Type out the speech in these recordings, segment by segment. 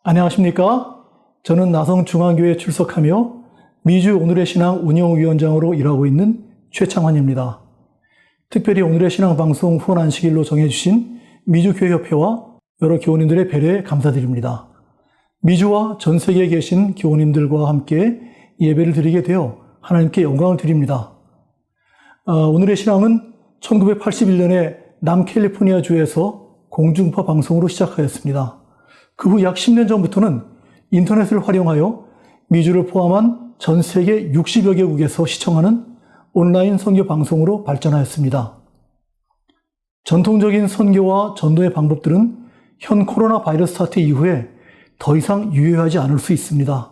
안녕하십니까? 저는 나성중앙교회에 출석하며 미주 오늘의 신앙 운영위원장으로 일하고 있는 최창환입니다. 특별히 오늘의 신앙 방송 후원 안식일로 정해주신 미주교회협회와 여러 교우님들의 배려에 감사드립니다. 미주와 전 세계에 계신 교우님들과 함께 예배를 드리게 되어 하나님께 영광을 드립니다. 오늘의 신앙은 1981년에 남캘리포니아 주에서 공중파 방송으로 시작하였습니다. 그 후 약 10년 전부터는 인터넷을 활용하여 미주를 포함한 전 세계 60여 개국에서 시청하는 온라인 선교 방송으로 발전하였습니다. 전통적인 선교와 전도의 방법들은 현 코로나 바이러스 사태 이후에 더 이상 유효하지 않을 수 있습니다.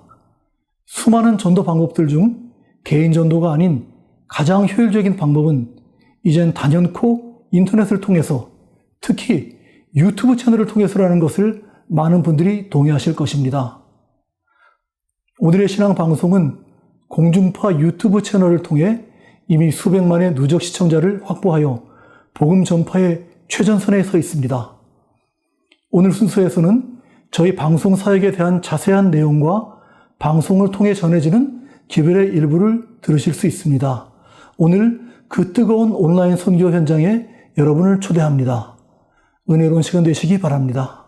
수많은 전도 방법들 중 개인 전도가 아닌 가장 효율적인 방법은 이젠 단연코 인터넷을 통해서, 특히 유튜브 채널을 통해서라는 것을 많은 분들이 동의하실 것입니다. 오늘의 신앙 방송은 공중파 유튜브 채널을 통해 이미 수백만의 누적 시청자를 확보하여 복음 전파의 최전선에 서 있습니다. 오늘 순서에서는 저희 방송 사역에 대한 자세한 내용과 방송을 통해 전해지는 기별의 일부를 들으실 수 있습니다. 오늘 그 뜨거운 온라인 선교 현장에 여러분을 초대합니다. 은혜로운 시간 되시기 바랍니다.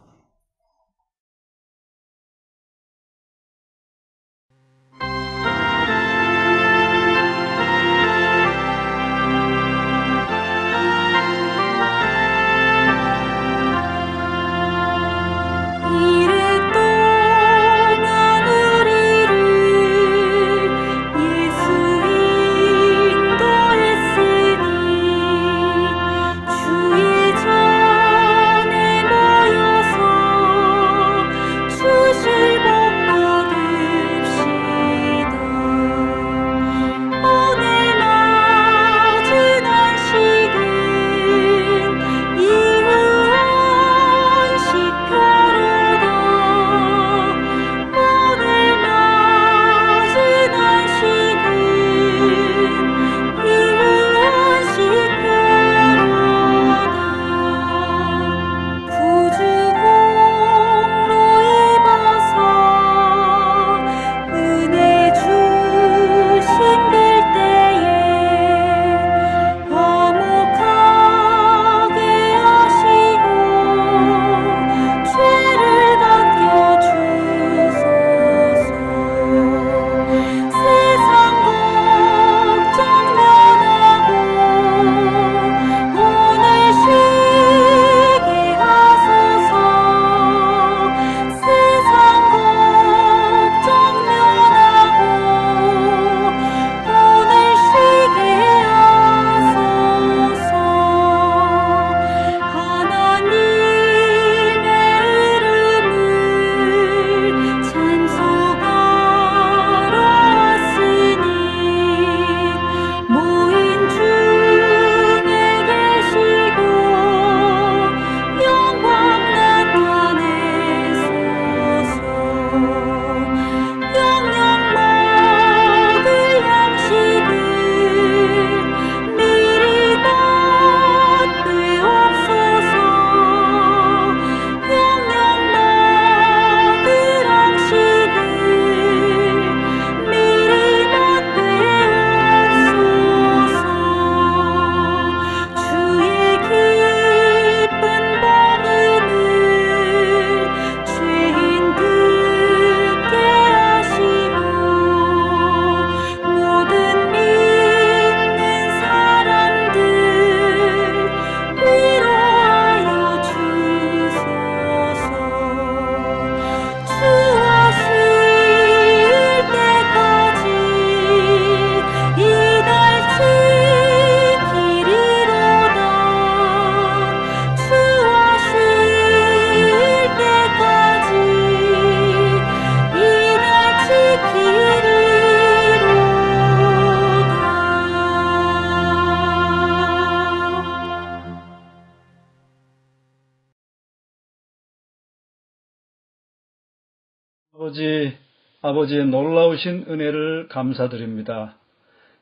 아버지의 놀라우신 은혜를 감사드립니다.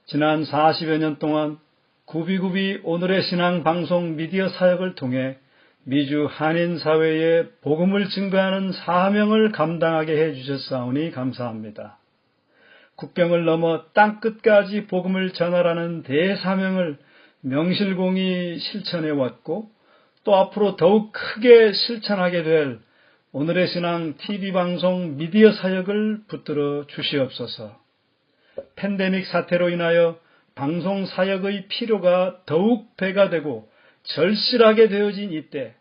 지난 40여 년 동안 구비구비 오늘의 신앙 방송 미디어 사역을 통해 미주 한인 사회에 복음을 증거하는 사명을 감당하게 해주셨사오니 감사합니다. 국경을 넘어 땅끝까지 복음을 전하라는 대사명을 명실공히 실천해 왔고 또 앞으로 더욱 크게 실천하게 될 오늘의 신앙 TV방송 미디어 사역을 붙들어 주시옵소서. 팬데믹 사태로 인하여 방송 사역의 필요가 더욱 배가 되고 절실하게 되어진 이때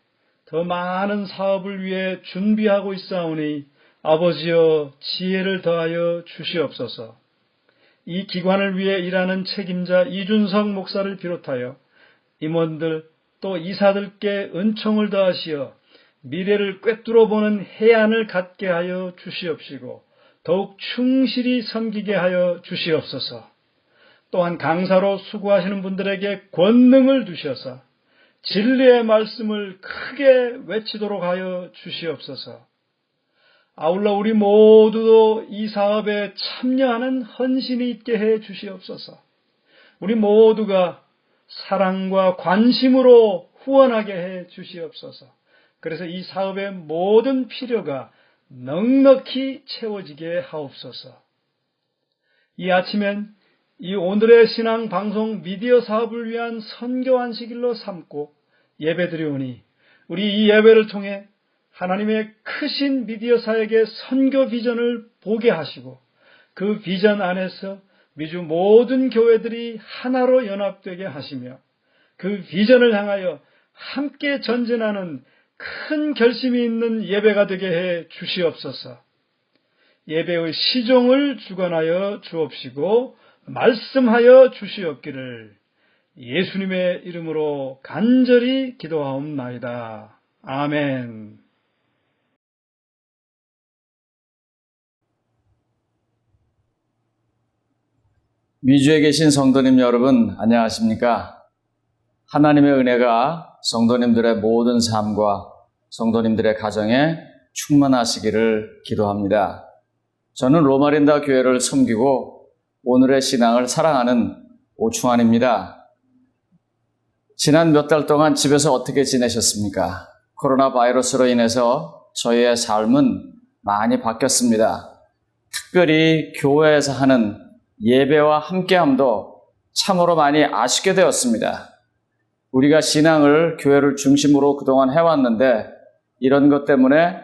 더 많은 사업을 위해 준비하고 있사오니 아버지여 지혜를 더하여 주시옵소서. 이 기관을 위해 일하는 책임자 이준석 목사를 비롯하여 임원들 또 이사들께 은총을 더하시어 미래를 꿰뚫어 보는 해안을 갖게 하여 주시옵시고 더욱 충실히 섬기게 하여 주시옵소서. 또한 강사로 수고하시는 분들에게 권능을 주셔서 진리의 말씀을 크게 외치도록 하여 주시옵소서. 아울러 우리 모두도 이 사업에 참여하는 헌신이 있게 해 주시옵소서. 우리 모두가 사랑과 관심으로 후원하게 해 주시옵소서. 그래서 이 사업의 모든 필요가 넉넉히 채워지게 하옵소서. 이 아침엔 이 오늘의 신앙 방송 미디어 사업을 위한 선교 안식일로 삼고 예배드리오니 우리 이 예배를 통해 하나님의 크신 미디어 사역의 선교 비전을 보게 하시고 그 비전 안에서 미주 모든 교회들이 하나로 연합되게 하시며 그 비전을 향하여 함께 전진하는 큰 결심이 있는 예배가 되게 해 주시옵소서. 예배의 시종을 주관하여 주옵시고 말씀하여 주시옵기를 예수님의 이름으로 간절히 기도하옵나이다. 아멘. 미주에 계신 성도님 여러분, 안녕하십니까? 하나님의 은혜가 성도님들의 모든 삶과 성도님들의 가정에 충만하시기를 기도합니다. 저는 로마린다 교회를 섬기고 오늘의 신앙을 사랑하는 오충환입니다. 지난 몇 달 동안 집에서 어떻게 지내셨습니까? 코로나 바이러스로 인해서 저희의 삶은 많이 바뀌었습니다. 특별히 교회에서 하는 예배와 함께함도 참으로 많이 아쉽게 되었습니다. 우리가 신앙을 교회를 중심으로 그동안 해왔는데 이런 것 때문에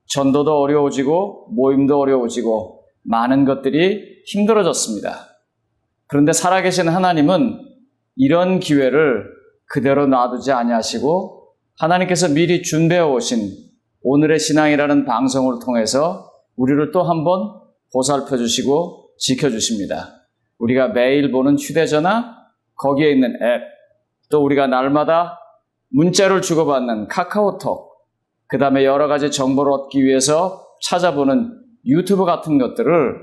전도도 어려워지고 모임도 어려워지고 많은 것들이 힘들어졌습니다. 그런데 살아계신 하나님은 이런 기회를 그대로 놔두지 아니하시고 하나님께서 미리 준비해 오신 오늘의 신앙이라는 방송을 통해서 우리를 또 한번 보살펴 주시고 지켜주십니다. 우리가 매일 보는 휴대전화, 거기에 있는 앱, 또 우리가 날마다 문자를 주고받는 카카오톡, 그 다음에 여러 가지 정보를 얻기 위해서 찾아보는 유튜브 같은 것들을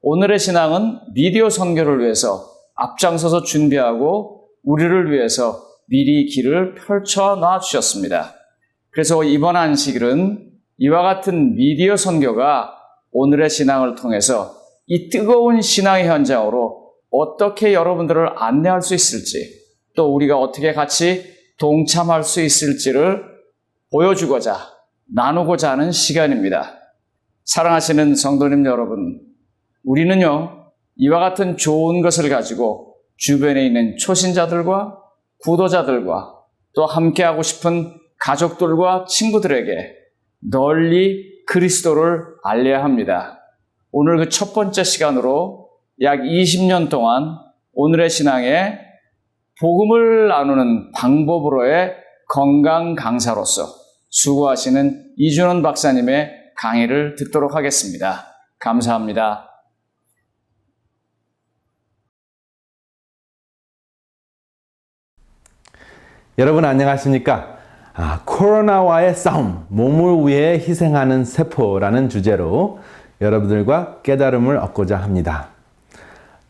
오늘의 신앙은 미디어 선교를 위해서 앞장서서 준비하고 우리를 위해서 미리 길을 펼쳐놔 주셨습니다. 그래서 이번 안식일은 이와 같은 미디어 선교가 오늘의 신앙을 통해서 이 뜨거운 신앙의 현장으로 어떻게 여러분들을 안내할 수 있을지 또 우리가 어떻게 같이 동참할 수 있을지를 보여주고자 나누고자 하는 시간입니다. 사랑하시는 성도님 여러분, 우리는요 이와 같은 좋은 것을 가지고 주변에 있는 초신자들과 구도자들과 또 함께하고 싶은 가족들과 친구들에게 널리 그리스도를 알려야 합니다. 오늘 그 첫 번째 시간으로 약 20년 동안 오늘의 신앙에 복음을 나누는 방법으로의 건강 강사로서 수고하시는 이준원 박사님의 강의를 듣도록 하겠습니다. 감사합니다. 여러분 안녕하십니까? 코로나와의 싸움, 몸을 위해 희생하는 세포라는 주제로 여러분들과 깨달음을 얻고자 합니다.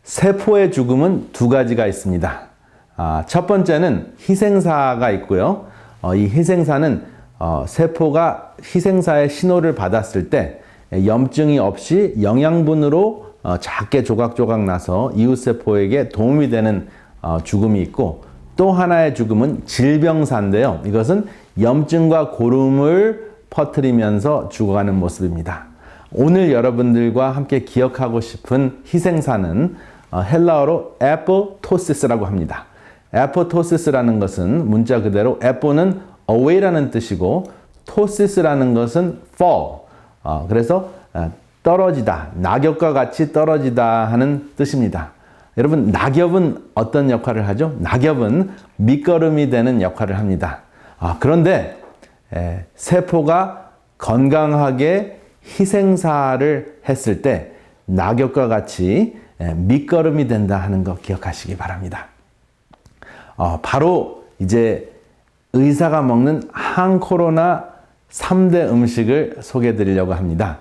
세포의 죽음은 두 가지가 있습니다. 첫 번째는 희생사가 있고요. 이 희생사는 세포가 희생사의 신호를 받았을 때 염증이 없이 영양분으로 작게 조각조각 나서 이웃세포에게 도움이 되는 죽음이 있고, 또 하나의 죽음은 질병사인데요. 이것은 염증과 고름을 퍼뜨리면서 죽어가는 모습입니다. 오늘 여러분들과 함께 기억하고 싶은 희생사는 헬라어로 에포토시스라고 합니다. 에포토시스라는 것은 문자 그대로 에포는 away라는 뜻이고 토시스라는 것은 fall. 그래서 떨어지다, 낙엽과 같이 떨어지다 하는 뜻입니다. 여러분, 낙엽은 어떤 역할을 하죠? 낙엽은 밑거름이 되는 역할을 합니다. 그런데 세포가 건강하게 희생사를 했을 때 낙엽과 같이 밑거름이 된다 하는 거 기억하시기 바랍니다. 바로 이제 의사가 먹는 항코로나 3대 음식을 소개해 드리려고 합니다.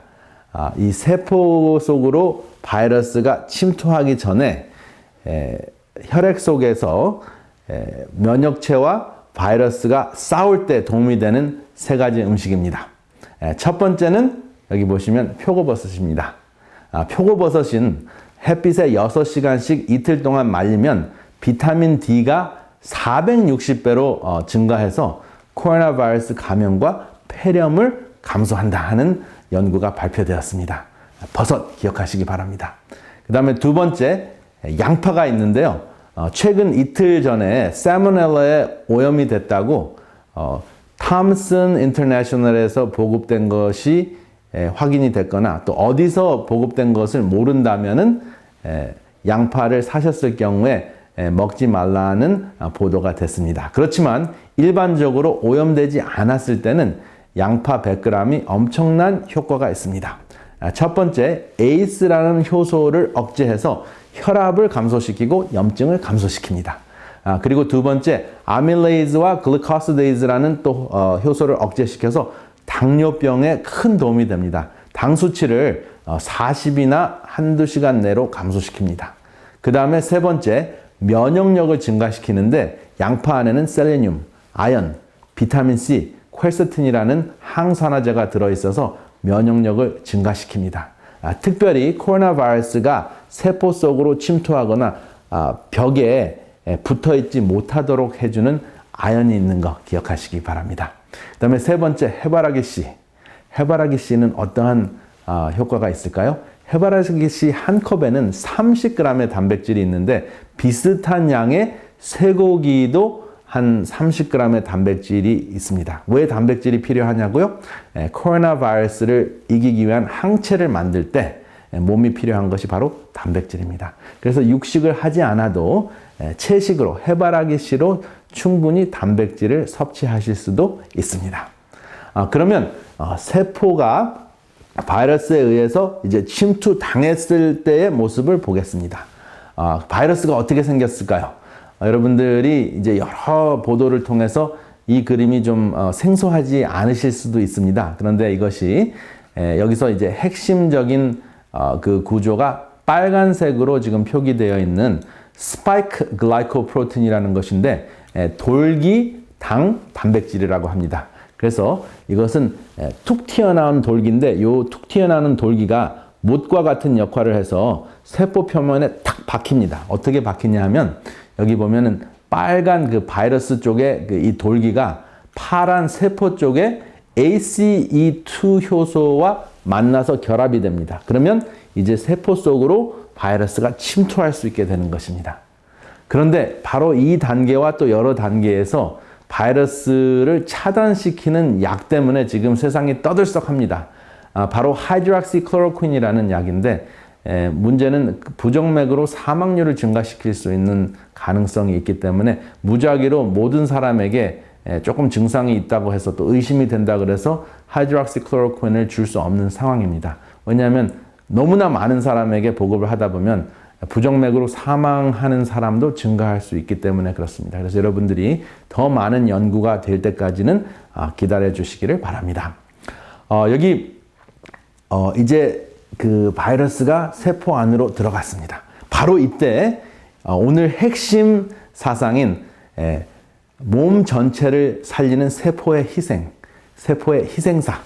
이 세포 속으로 바이러스가 침투하기 전에 혈액 속에서 면역체와 바이러스가 싸울 때 도움이 되는 세 가지 음식입니다. 첫 번째는 여기 보시면 표고버섯입니다. 표고버섯은 햇빛에 6시간씩 이틀 동안 말리면 비타민 D가 460배로 증가해서 코로나 바이러스 감염과 폐렴을 감소한다 하는 연구가 발표되었습니다. 버섯 기억하시기 바랍니다. 그 다음에 두 번째, 양파가 있는데요. 최근 이틀 전에 살모넬라에 오염이 됐다고 탐슨 인터내셔널에서 보급된 것이 확인이 됐거나 또 어디서 보급된 것을 모른다면은 양파를 사셨을 경우에 먹지 말라는 보도가 됐습니다. 그렇지만 일반적으로 오염되지 않았을 때는 양파 100g이 엄청난 효과가 있습니다. 첫 번째, ACE라는 효소를 억제해서 혈압을 감소시키고 염증을 감소시킵니다. 그리고 두 번째, 아밀레이즈와 글루코시데이즈라는 또 효소를 억제시켜서 당뇨병에 큰 도움이 됩니다. 당 수치를 40이나 한두 시간 내로 감소시킵니다. 그 다음에 세 번째, 면역력을 증가시키는데 양파 안에는 셀레늄, 아연, 비타민C, 퀘르세틴이라는 항산화제가 들어있어서 면역력을 증가시킵니다. 특별히 코로나 바이러스가 세포 속으로 침투하거나 벽에 붙어있지 못하도록 해주는 아연이 있는 거 기억하시기 바랍니다. 그 다음에 세 번째, 해바라기 씨. 해바라기 씨는 어떠한 효과가 있을까요? 해바라기 씨 한 컵에는 30g의 단백질이 있는데 비슷한 양의 쇠고기도 한 30g의 단백질이 있습니다. 왜 단백질이 필요하냐고요? 코로나 바이러스를 이기기 위한 항체를 만들 때 몸이 필요한 것이 바로 단백질입니다. 그래서 육식을 하지 않아도 채식으로 해바라기 씨로 충분히 단백질을 섭취하실 수도 있습니다. 그러면 세포가 바이러스에 의해서 이제 침투당했을 때의 모습을 보겠습니다. 바이러스가 어떻게 생겼을까요? 여러분들이 이제 여러 보도를 통해서 이 그림이 좀 생소하지 않으실 수도 있습니다. 그런데 이것이 여기서 이제 핵심적인 그 구조가 빨간색으로 지금 표기되어 있는 스파이크 글라이코프로틴이라는 것인데 돌기 당 단백질이라고 합니다. 그래서 이것은 툭 튀어나온 돌기인데 이 툭 튀어나오는 돌기가 못과 같은 역할을 해서 세포 표면에 탁 박힙니다. 어떻게 박히냐 하면 여기 보면은 빨간 그 바이러스 쪽에 이 돌기가 파란 세포 쪽에 ACE2 효소와 만나서 결합이 됩니다. 그러면 이제 세포 속으로 바이러스가 침투할 수 있게 되는 것입니다. 그런데 바로 이 단계와 또 여러 단계에서 바이러스를 차단시키는 약 때문에 지금 세상이 떠들썩합니다. 바로 하이드락시클로로퀸이라는 약인데 문제는 부정맥으로 사망률을 증가시킬 수 있는 가능성이 있기 때문에 무작위로 모든 사람에게 조금 증상이 있다고 해서 또 의심이 된다 그래서 하이드락시클로로퀸을 줄 수 없는 상황입니다. 왜냐하면 너무나 많은 사람에게 보급을 하다 보면 부정맥으로 사망하는 사람도 증가할 수 있기 때문에 그렇습니다. 그래서 여러분들이 더 많은 연구가 될 때까지는 기다려 주시기를 바랍니다. 여기 이제 그 바이러스가 세포 안으로 들어갔습니다. 바로 이때 오늘 핵심 사상인 몸 전체를 살리는 세포의 희생, 세포의 희생사,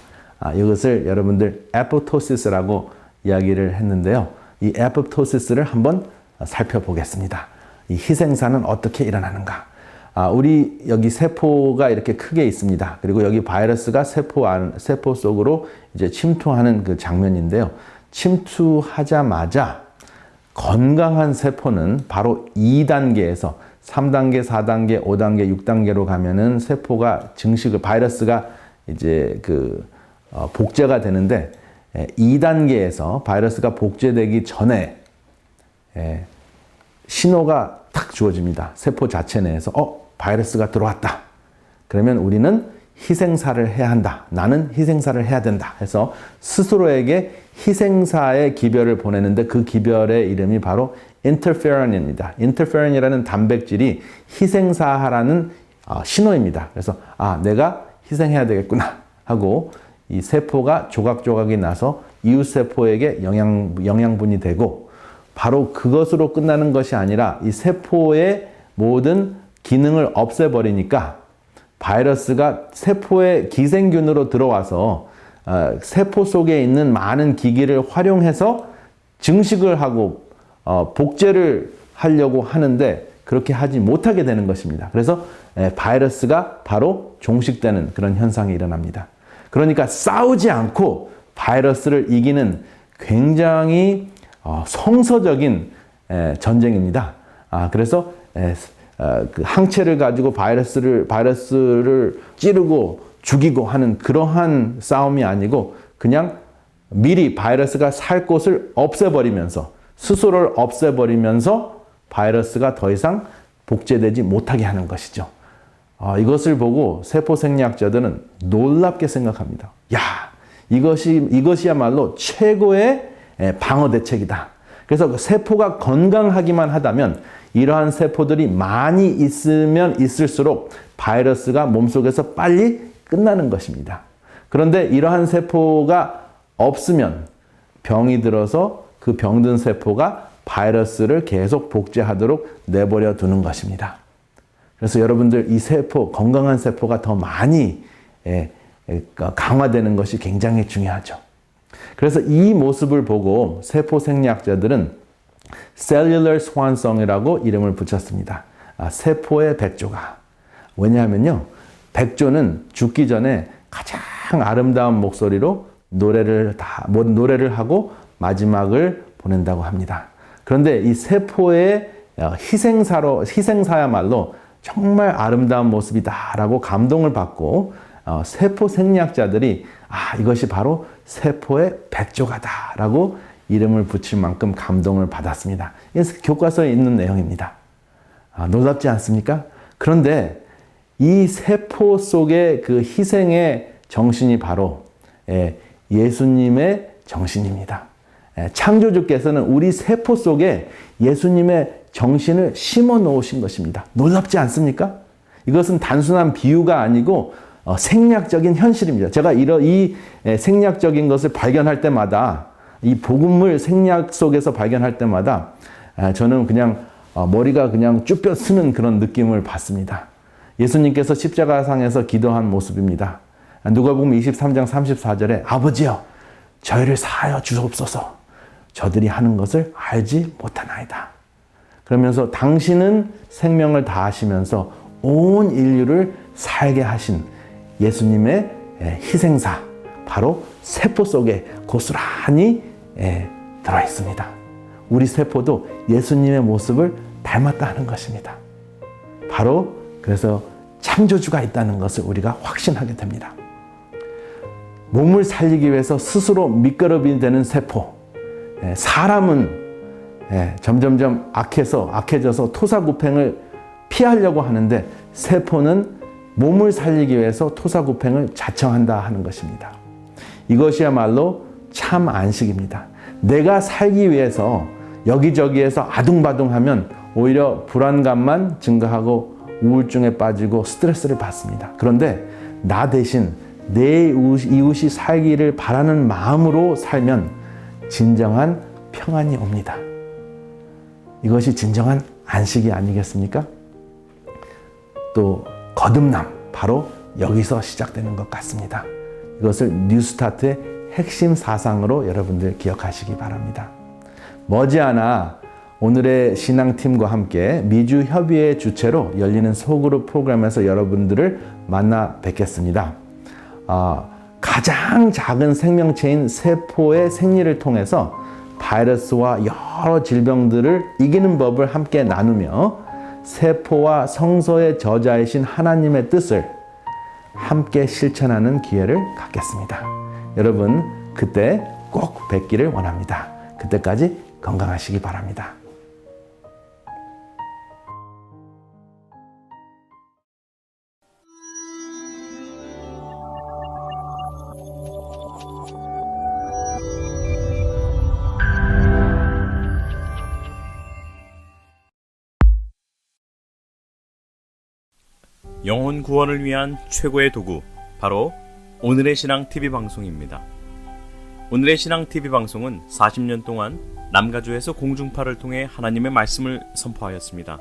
이것을 여러분들 에포토시스라고 이야기를 했는데요. 이 에포토시스를 한번 살펴보겠습니다. 이 희생사는 어떻게 일어나는가? 우리 여기 세포가 이렇게 크게 있습니다. 그리고 여기 바이러스가 세포 속으로 이제 침투하는 그 장면인데요. 침투하자마자 건강한 세포는 바로 2단계에서 3단계, 4단계, 5단계, 6단계로 가면은 세포가 바이러스가 이제 복제가 되는데 2단계에서 바이러스가 복제되기 전에 신호가 탁 주어집니다. 세포 자체 내에서 바이러스가 들어왔다. 그러면 우리는 희생사를 해야 한다. 나는 희생사를 해야 된다. 해서 스스로에게 희생사의 기별을 보내는데 그 기별의 이름이 바로 interferon입니다. interferon이라는 단백질이 희생사하라는 신호입니다. 그래서 내가 희생해야 되겠구나 하고 이 세포가 조각조각이 나서 이웃세포에게 영양분이 되고 바로 그것으로 끝나는 것이 아니라 이 세포의 모든 기능을 없애버리니까 바이러스가 세포의 기생균으로 들어와서 세포 속에 있는 많은 기기를 활용해서 증식을 하고 복제를 하려고 하는데 그렇게 하지 못하게 되는 것입니다. 그래서 바이러스가 바로 종식되는 그런 현상이 일어납니다. 그러니까 싸우지 않고 바이러스를 이기는 굉장히 성서적인 전쟁입니다. 그래서 그 항체를 가지고 바이러스를 찌르고 죽이고 하는 그러한 싸움이 아니고 그냥 미리 바이러스가 살 곳을 없애버리면서 스스로를 없애버리면서 바이러스가 더 이상 복제되지 못하게 하는 것이죠. 이것을 보고 세포생리학자들은 놀랍게 생각합니다. 이것이야말로 최고의 방어 대책이다. 그래서 세포가 건강하기만 하다면 이러한 세포들이 많이 있으면 있을수록 바이러스가 몸속에서 빨리 끝나는 것입니다. 그런데 이러한 세포가 없으면 병이 들어서 그 병든 세포가 바이러스를 계속 복제하도록 내버려 두는 것입니다. 그래서 여러분들 이 건강한 세포가 더 많이 강화되는 것이 굉장히 중요하죠. 그래서 이 모습을 보고 세포 생리학자들은 셀룰러 스완송이라고 이름을 붙였습니다. 세포의 백조가. 왜냐하면요, 백조는 죽기 전에 가장 아름다운 목소리로 노래를 하고 마지막을 보낸다고 합니다. 그런데 이 세포의 희생사야말로 정말 아름다운 모습이다라고 감동을 받고 세포 생리학자들이 이것이 바로 세포의 백조가다라고 이름을 붙일 만큼 감동을 받았습니다. 이게 교과서에 있는 내용입니다. 놀랍지 않습니까? 그런데 이 세포 속의 그 희생의 정신이 바로 예수님의 정신입니다. 창조주께서는 우리 세포 속에 예수님의 정신을 심어 놓으신 것입니다. 놀랍지 않습니까? 이것은 단순한 비유가 아니고 생리학적인 현실입니다. 제가 이 생리학적인 것을 발견할 때마다, 이 복음을 생리학 속에서 발견할 때마다 저는 그냥 머리가 그냥 쭈뼛 쓰는 그런 느낌을 받습니다. 예수님께서 십자가상에서 기도한 모습입니다. 누가복음 23장 34절에 아버지여 저희를 사하여 주옵소서 저들이 하는 것을 알지 못하나이다. 그러면서 당신은 생명을 다하시면서 온 인류를 살게 하신 예수님의 희생사 바로 세포 속에 고스란히 들어 있습니다. 우리 세포도 예수님의 모습을 닮았다 하는 것입니다. 바로 그래서 창조주가 있다는 것을 우리가 확신하게 됩니다. 몸을 살리기 위해서 스스로 밑거름이 되는 세포, 사람은 점점점 악해져서 토사구팽을 피하려고 하는데 세포는 몸을 살리기 위해서 토사구팽을 자청한다 하는 것입니다. 이것이야말로 참 안식입니다. 내가 살기 위해서 여기저기에서 아둥바둥하면 오히려 불안감만 증가하고 우울증에 빠지고 스트레스를 받습니다. 그런데 나 대신 내 이웃이 살기를 바라는 마음으로 살면 진정한 평안이 옵니다. 이것이 진정한 안식이 아니겠습니까? 또 거듭남, 바로 여기서 시작되는 것 같습니다. 이것을 뉴스타트의 핵심 사상으로 여러분들 기억하시기 바랍니다. 머지않아 오늘의 신앙팀과 함께 미주 협의회 주최로 열리는 소그룹 프로그램에서 여러분들을 만나 뵙겠습니다. 가장 작은 생명체인 세포의 생리를 통해서 바이러스와 여러 질병들을 이기는 법을 함께 나누며 세포와 성소의 저자이신 하나님의 뜻을 함께 실천하는 기회를 갖겠습니다. 여러분, 그때 꼭 뵙기를 원합니다. 그때까지 건강하시기 바랍니다. 영혼 구원을 위한 최고의 도구, 바로 오늘의 신앙 TV 방송입니다. 오늘의 신앙 TV 방송은 40년 동안 남가주에서 공중파를 통해 하나님의 말씀을 선포하였습니다.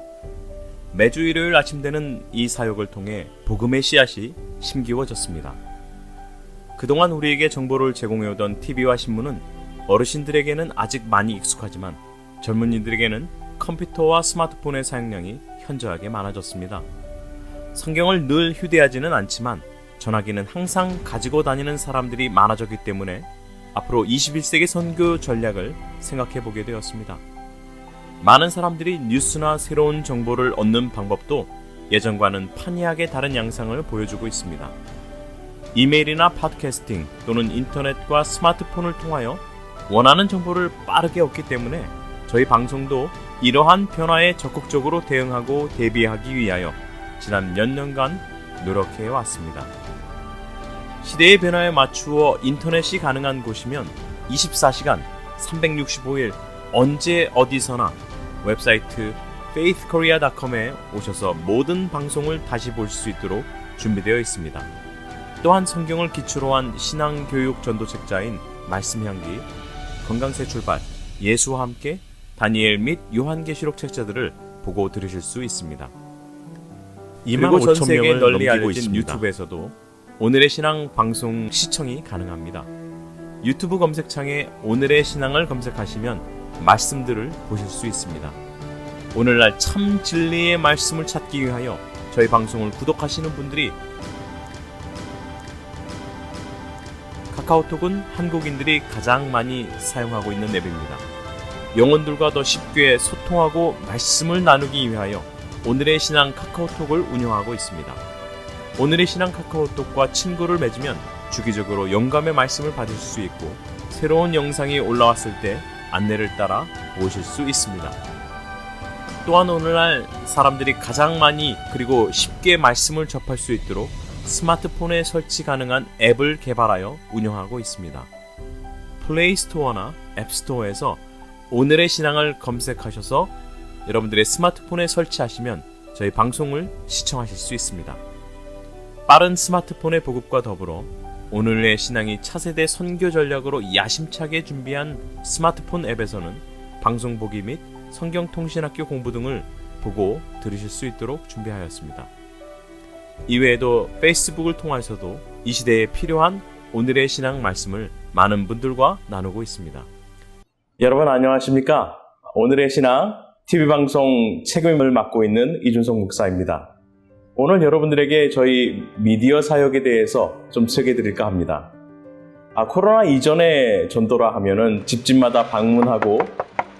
매주 일요일 아침 되는 이 사역을 통해 복음의 씨앗이 심기워졌습니다. 그동안 우리에게 정보를 제공해오던 TV와 신문은 어르신들에게는 아직 많이 익숙하지만 젊은이들에게는 컴퓨터와 스마트폰의 사용량이 현저하게 많아졌습니다. 성경을 늘 휴대하지는 않지만 전화기는 항상 가지고 다니는 사람들이 많아졌기 때문에 앞으로 21세기 선교 전략을 생각해 보게 되었습니다. 많은 사람들이 뉴스나 새로운 정보를 얻는 방법도 예전과는 판이하게 다른 양상을 보여주고 있습니다. 이메일이나 팟캐스팅 또는 인터넷과 스마트폰을 통하여 원하는 정보를 빠르게 얻기 때문에 저희 방송도 이러한 변화에 적극적으로 대응하고 대비하기 위하여 지난 몇 년간 노력해 왔습니다. 시대의 변화에 맞추어 인터넷이 가능한 곳이면 24시간 365일 언제 어디서나 웹사이트 faithkorea.com에 오셔서 모든 방송을 다시 볼 수 있도록 준비되어 있습니다. 또한 성경을 기초로 한 신앙교육 전도책자인 말씀향기, 건강새 출발, 예수와 함께, 다니엘 및 요한계시록 책자들을 보고 들으실 수 있습니다. 그리고 전 세계에 널리 알려진 유튜브에서도 오늘의 신앙 방송 시청이 가능합니다. 유튜브 검색창에 오늘의 신앙을 검색하시면 말씀들을 보실 수 있습니다. 오늘날 참 진리의 말씀을 찾기 위하여 저희 방송을 구독하시는 분들이 카카오톡은 한국인들이 가장 많이 사용하고 있는 앱입니다. 영혼들과 더 쉽게 소통하고 말씀을 나누기 위하여 오늘의 신앙 카카오톡을 운영하고 있습니다. 오늘의 신앙 카카오톡과 친구를 맺으면 주기적으로 영감의 말씀을 받을 수 있고 새로운 영상이 올라왔을 때 안내를 따라 보실 수 있습니다. 또한 오늘날 사람들이 가장 많이 그리고 쉽게 말씀을 접할 수 있도록 스마트폰에 설치 가능한 앱을 개발하여 운영하고 있습니다. 플레이스토어나 앱스토어에서 오늘의 신앙을 검색하셔서 여러분들의 스마트폰에 설치하시면 저희 방송을 시청하실 수 있습니다. 빠른 스마트폰의 보급과 더불어 오늘의 신앙이 차세대 선교 전략으로 야심차게 준비한 스마트폰 앱에서는 방송 보기 및 성경통신학교 공부 등을 보고 들으실 수 있도록 준비하였습니다. 이외에도 페이스북을 통해서도 이 시대에 필요한 오늘의 신앙 말씀을 많은 분들과 나누고 있습니다. 여러분 안녕하십니까? 오늘의 신앙 TV방송 책임을 맡고 있는 이준석 목사입니다. 오늘 여러분들에게 저희 미디어 사역에 대해서 좀 소개해드릴까 합니다. 코로나 이전에 전도라 하면은 집집마다 방문하고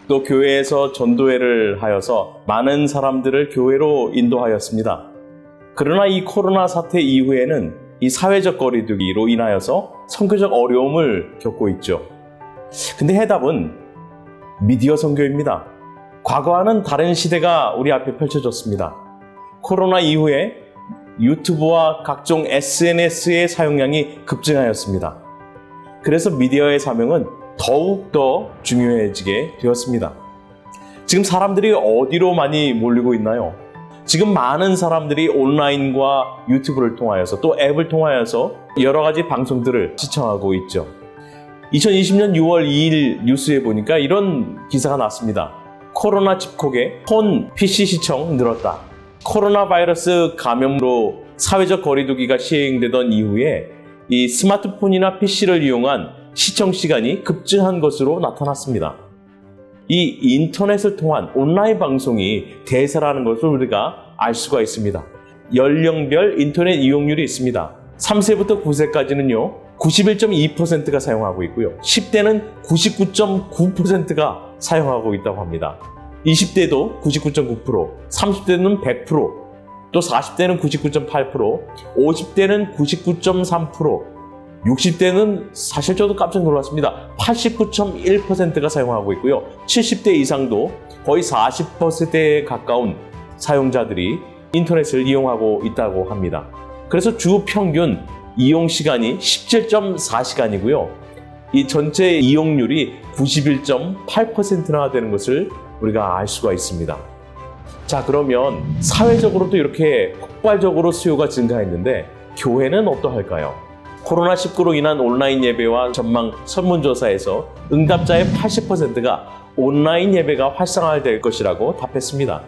또 교회에서 전도회를 하여서 많은 사람들을 교회로 인도하였습니다. 그러나 이 코로나 사태 이후에는 이 사회적 거리두기로 인하여서 선교적 어려움을 겪고 있죠. 근데 해답은 미디어 선교입니다. 과거와는 다른 시대가 우리 앞에 펼쳐졌습니다. 코로나 이후에 유튜브와 각종 SNS의 사용량이 급증하였습니다. 그래서 미디어의 사명은 더욱더 중요해지게 되었습니다. 지금 사람들이 어디로 많이 몰리고 있나요? 지금 많은 사람들이 온라인과 유튜브를 통하여서 또 앱을 통하여서 여러 가지 방송들을 시청하고 있죠. 2020년 6월 2일 뉴스에 보니까 이런 기사가 났습니다. 코로나 집콕에 폰, PC 시청 늘었다. 코로나 바이러스 감염으로 사회적 거리두기가 시행되던 이후에 이 스마트폰이나 PC를 이용한 시청 시간이 급증한 것으로 나타났습니다. 이 인터넷을 통한 온라인 방송이 대세라는 것을 우리가 알 수가 있습니다. 연령별 인터넷 이용률이 있습니다. 3세부터 9세까지는요, 91.2%가 사용하고 있고요. 10대는 99.9%가 사용하고 있다고 합니다. 20대도 99.9%, 30대는 100%, 또 40대는 99.8%, 50대는 99.3%, 60대는 사실 저도 깜짝 놀랐습니다. 89.1%가 사용하고 있고요. 70대 이상도 거의 40%에 가까운 사용자들이 인터넷을 이용하고 있다고 합니다. 그래서 주 평균 이용 시간이 17.4시간이고요. 이 전체 이용률이 91.8%나 되는 것을 우리가 알 수가 있습니다. 자, 그러면 사회적으로도 이렇게 폭발적으로 수요가 증가했는데 교회는 어떠할까요? 코로나19로 인한 온라인 예배와 전망 설문조사에서 응답자의 80%가 온라인 예배가 활성화될 것이라고 답했습니다.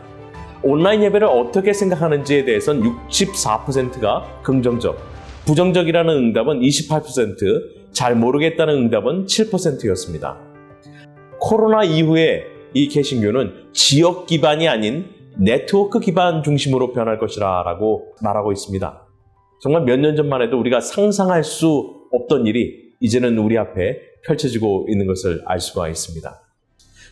온라인 예배를 어떻게 생각하는지에 대해서는 64%가 긍정적, 부정적이라는 응답은 28%, 잘 모르겠다는 응답은 7%였습니다. 코로나 이후에 이 개신교는 지역 기반이 아닌 네트워크 기반 중심으로 변할 것이라고 말하고 있습니다. 정말 몇 년 전만 해도 우리가 상상할 수 없던 일이 이제는 우리 앞에 펼쳐지고 있는 것을 알 수가 있습니다.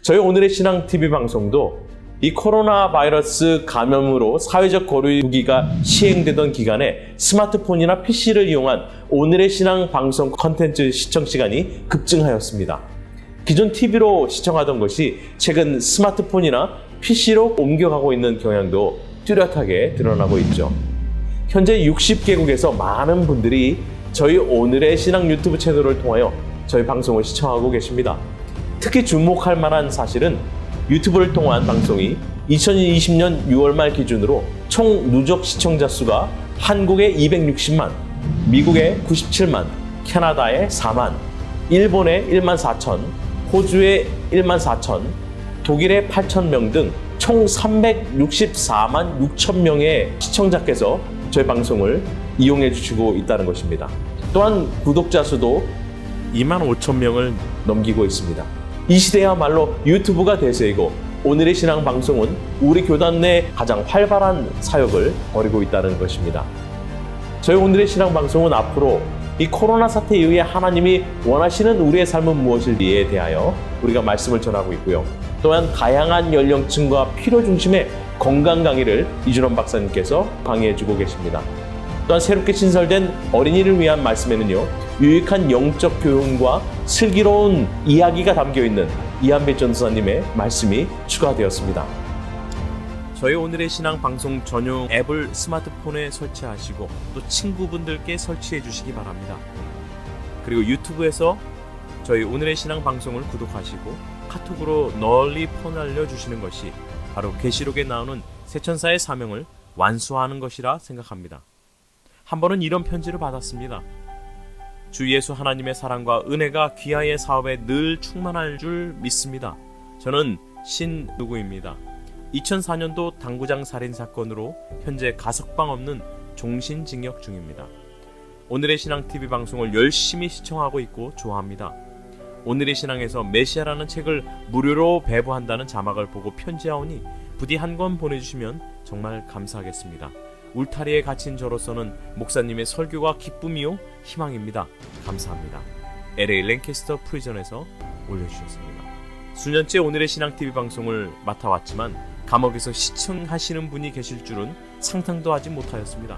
저희 오늘의 신앙 TV 방송도 이 코로나 바이러스 감염으로 사회적 거리두기가 시행되던 기간에 스마트폰이나 PC를 이용한 오늘의 신앙 방송 컨텐츠 시청 시간이 급증하였습니다. 기존 TV로 시청하던 것이 최근 스마트폰이나 PC로 옮겨가고 있는 경향도 뚜렷하게 드러나고 있죠. 현재 60개국에서 많은 분들이 저희 오늘의 신앙 유튜브 채널을 통하여 저희 방송을 시청하고 계십니다. 특히 주목할 만한 사실은 유튜브를 통한 방송이 2020년 6월 말 기준으로 총 누적 시청자 수가 한국에 260만, 미국에 97만, 캐나다에 4만, 일본에 1만 4천, 호주에 1만 4천, 독일에 8천 명 등 총 364만 6천 명의 시청자께서 저희 방송을 이용해 주시고 있다는 것입니다. 또한 구독자 수도 2만 5천 명을 넘기고 있습니다. 이 시대야말로 유튜브가 대세이고 오늘의 신앙 방송은 우리 교단 내 가장 활발한 사역을 벌이고 있다는 것입니다. 저희 오늘의 신앙 방송은 앞으로 이 코로나 사태 이후에 하나님이 원하시는 우리의 삶은 무엇일지에 대하여 우리가 말씀을 전하고 있고요. 또한 다양한 연령층과 필요 중심의 건강 강의를 이준원 박사님께서 강의해주고 계십니다. 또한 새롭게 신설된 어린이를 위한 말씀에는요, 유익한 영적 교훈과 슬기로운 이야기가 담겨있는 이한배 전도사님의 말씀이 추가되었습니다. 저희 오늘의 신앙 방송 전용 앱을 스마트폰에 설치하시고 또 친구분들께 설치해 주시기 바랍니다. 그리고 유튜브에서 저희 오늘의 신앙 방송을 구독하시고 카톡으로 널리 퍼날려 주시는 것이 바로 계시록에 나오는 세천사의 사명을 완수하는 것이라 생각합니다. 한 번은 이런 편지를 받았습니다. 주 예수 하나님의 사랑과 은혜가 귀하의 사업에 늘 충만할 줄 믿습니다. 저는 신누구입니다. 2004년도 당구장 살인 사건으로 현재 가석방 없는 종신징역 중입니다. 오늘의 신앙 TV 방송을 열심히 시청하고 있고 좋아합니다. 오늘의 신앙에서 메시아라는 책을 무료로 배부한다는 자막을 보고 편지하오니 부디 한 권 보내주시면 정말 감사하겠습니다. 울타리에 갇힌 저로서는 목사님의 설교가 기쁨이요 희망입니다. 감사합니다. LA 랭캐스터 프리전에서 올려주셨습니다. 수년째 오늘의 신앙TV 방송을 맡아왔지만 감옥에서 시청하시는 분이 계실 줄은 상상도 하지 못하였습니다.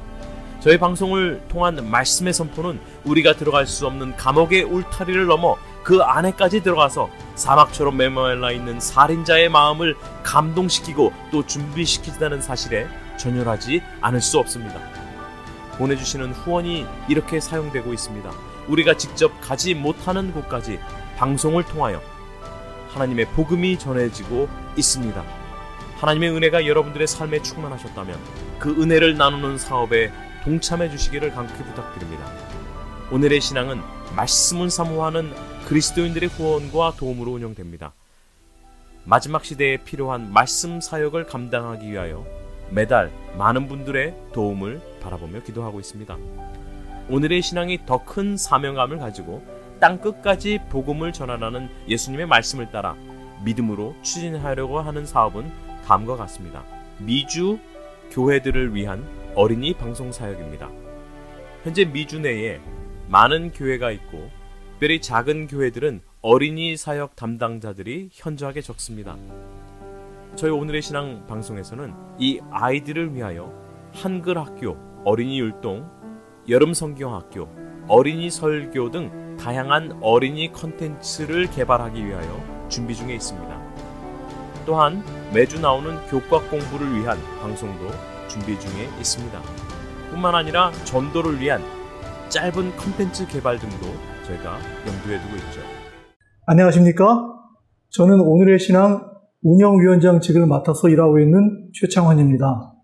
저희 방송을 통한 말씀의 선포는 우리가 들어갈 수 없는 감옥의 울타리를 넘어 그 안에까지 들어가서 사막처럼 메말라 있는 살인자의 마음을 감동시키고 또 준비시키다는 사실에 전율하지 않을 수 없습니다. 보내주시는 후원이 이렇게 사용되고 있습니다. 우리가 직접 가지 못하는 곳까지 방송을 통하여 하나님의 복음이 전해지고 있습니다. 하나님의 은혜가 여러분들의 삶에 충만하셨다면 그 은혜를 나누는 사업에 동참해 주시기를 간곡히 부탁드립니다. 오늘의 신앙은 말씀을 사모하는 그리스도인들의 후원과 도움으로 운영됩니다. 마지막 시대에 필요한 말씀 사역을 감당하기 위하여 매달 많은 분들의 도움을 바라보며 기도하고 있습니다. 오늘의 신앙이 더 큰 사명감을 가지고 땅끝까지 복음을 전하라는 예수님의 말씀을 따라 믿음으로 추진하려고 하는 사업은 다음과 같습니다. 미주 교회들을 위한 어린이 방송 사역입니다. 현재 미주 내에 많은 교회가 있고 특별히 작은 교회들은 어린이 사역 담당자들이 현저하게 적습니다. 저희 오늘의 신앙 방송에서는 이 아이들을 위하여 한글 학교, 어린이 율동, 여름 성경학교, 어린이 설교 등 다양한 어린이 컨텐츠를 개발하기 위하여 준비 중에 있습니다. 또한 매주 나오는 교과 공부를 위한 방송도 준비 중에 있습니다. 뿐만 아니라 전도를 위한 짧은 컨텐츠 개발 등도 저희가 염두에 두고 있죠. 안녕하십니까? 저는 오늘의 신앙 운영위원장직을 맡아서 일하고 있는 최창환입니다.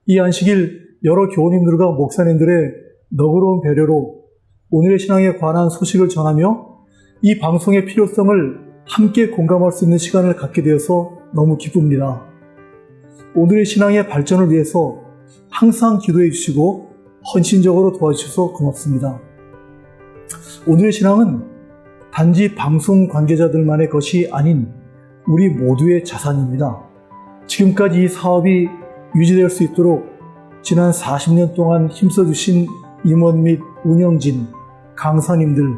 이 안식일 여러 교우님들과 목사님들의 너그러운 배려로 오늘의 신앙에 관한 소식을 전하며 이 방송의 필요성을 함께 공감할 수 있는 시간을 갖게 되어서 너무 기쁩니다. 오늘의 신앙의 발전을 위해서 항상 기도해 주시고 헌신적으로 도와주셔서 고맙습니다. 오늘의 신앙은 단지 방송 관계자들만의 것이 아닌 우리 모두의 자산입니다. 지금까지 이 사업이 유지될 수 있도록 지난 40년 동안 힘써주신 임원 및 운영진, 강사님들,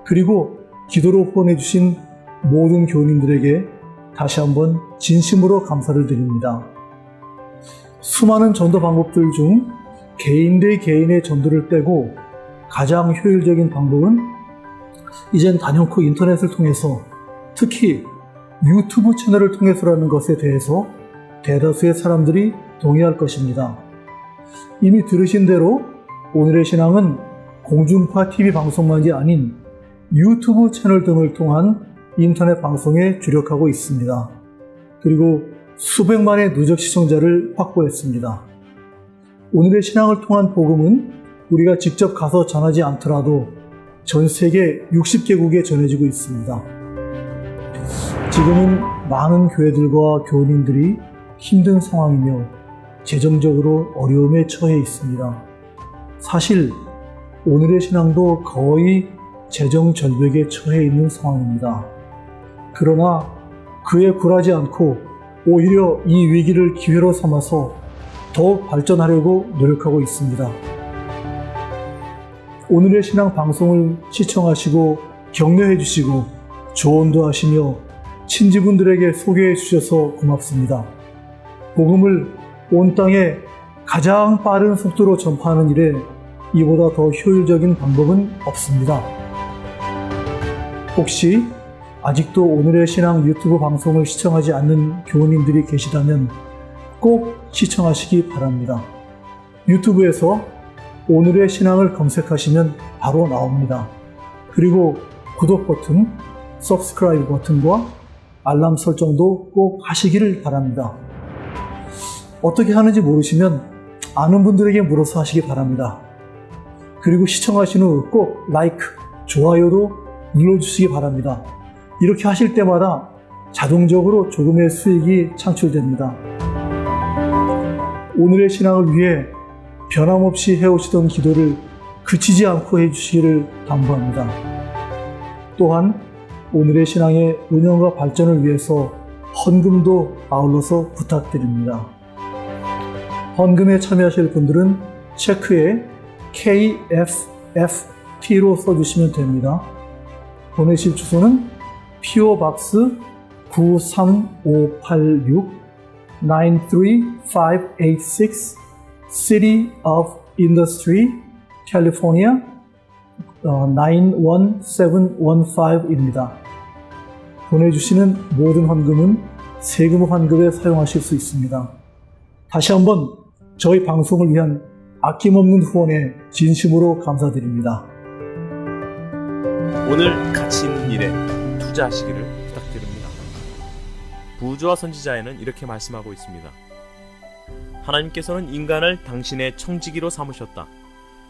그리고 기도로 후원해주신 모든 교우님들에게 다시 한번 진심으로 감사를 드립니다. 수많은 전도 방법들 중 개인 대 개인의 전도를 빼고 가장 효율적인 방법은 이젠 단연코 인터넷을 통해서 특히 유튜브 채널을 통해서라는 것에 대해서 대다수의 사람들이 동의할 것입니다. 이미 들으신 대로 오늘의 신앙은 공중파 TV 방송만이 아닌 유튜브 채널 등을 통한 인터넷 방송에 주력하고 있습니다. 그리고 수백만의 누적 시청자를 확보했습니다. 오늘의 신앙을 통한 복음은 우리가 직접 가서 전하지 않더라도 전 세계 60개국에 전해지고 있습니다. 지금은 많은 교회들과 교우님들이 힘든 상황이며 재정적으로 어려움에 처해 있습니다. 사실 오늘의 신앙도 거의 재정 절벽에 처해 있는 상황입니다. 그러나 그에 굴하지 않고 오히려 이 위기를 기회로 삼아서 더욱 발전하려고 노력하고 있습니다. 오늘의 신앙 방송을 시청하시고 격려해 주시고 조언도 하시며 친지분들에게 소개해 주셔서 고맙습니다. 복음을 온 땅에 가장 빠른 속도로 전파하는 일에 이보다 더 효율적인 방법은 없습니다. 혹시 아직도 오늘의 신앙 유튜브 방송을 시청하지 않는 교우님들이 계시다면 꼭 시청하시기 바랍니다. 유튜브에서 오늘의 신앙을 검색하시면 바로 나옵니다. 그리고 구독 버튼, 서브스크라이브 버튼과 알람 설정도 꼭 하시기를 바랍니다. 어떻게 하는지 모르시면 아는 분들에게 물어서 하시기 바랍니다. 그리고 시청하신 후 꼭 라이크, 좋아요도 눌러주시기 바랍니다. 이렇게 하실 때마다 자동적으로 조금의 수익이 창출됩니다. 오늘의 신앙을 위해 변함없이 해오시던 기도를 그치지 않고 해주시기를 당부합니다. 또한 오늘의 신앙의 운영과 발전을 위해서 헌금도 아울러서 부탁드립니다. 헌금에 참여하실 분들은 체크에 KFFT로 써주시면 됩니다. 보내실 주소는 PO Box 93586 93586 City of Industry, California 91715입니다. 보내주시는 모든 헌금은 세금 환급에 사용하실 수 있습니다. 다시 한번 저희 방송을 위한 아낌없는 후원에 진심으로 감사드립니다. 오늘 가치 있는 일에 투자하시기를 부탁드립니다. 부조와 선지자에는 이렇게 말씀하고 있습니다. 하나님께서는 인간을 당신의 청지기로 삼으셨다.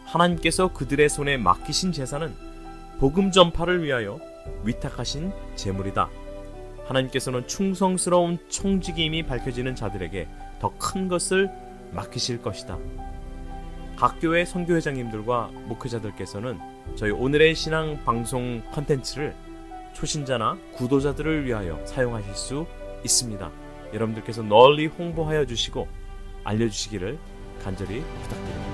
하나님께서 그들의 손에 맡기신 제사는 복음 전파를 위하여 위탁하신 제물이다. 하나님께서는 충성스러운 청지기임이 밝혀지는 자들에게 더 큰 것을 맡기실 것이다. 각 교회 선교회장님들과 목회자들께서는 저희 오늘의 신앙 방송 컨텐츠를 초신자나 구도자들을 위하여 사용하실 수 있습니다. 여러분들께서 널리 홍보하여 주시고 알려주시기를 간절히 부탁드립니다.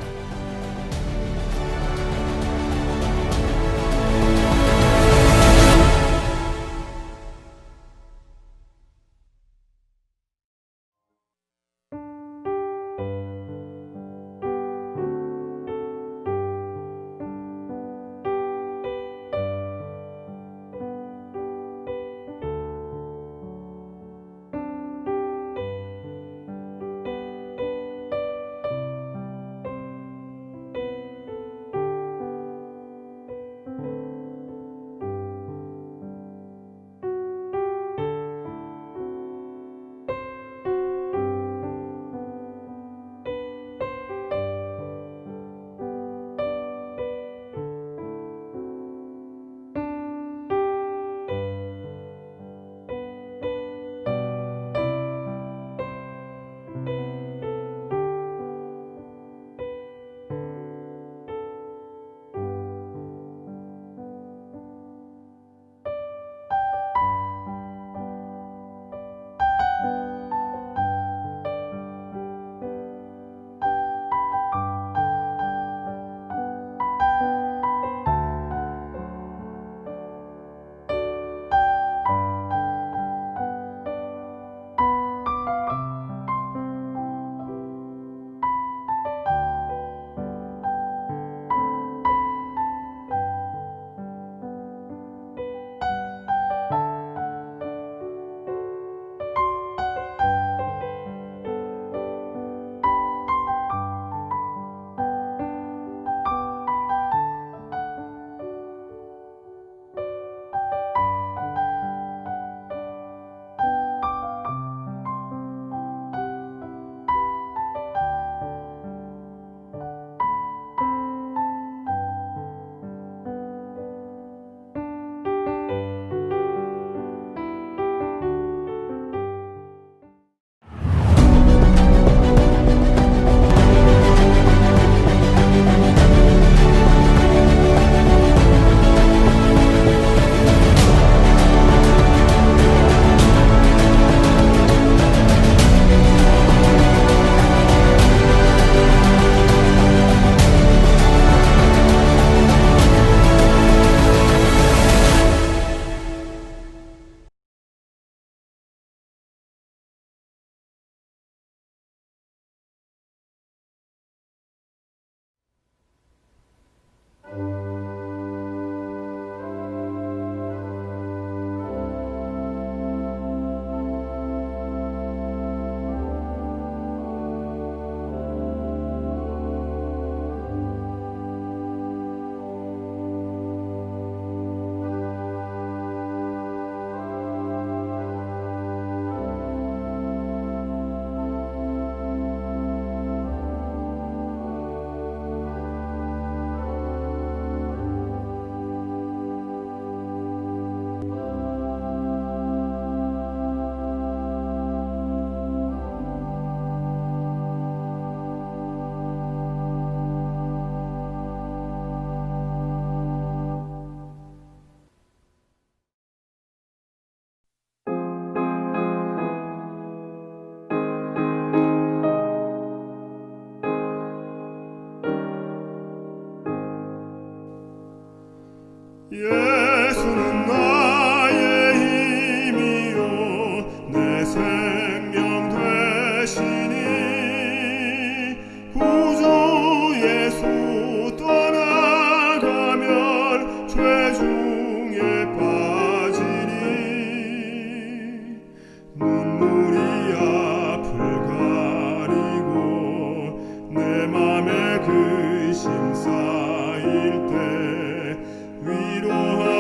예수는 나의 힘이요 내 생명 되시니 구주 예수 떠나가면 죄중에 빠지니 눈물이 앞을 가리고 내 맘에 근심 쌓일 때 위로하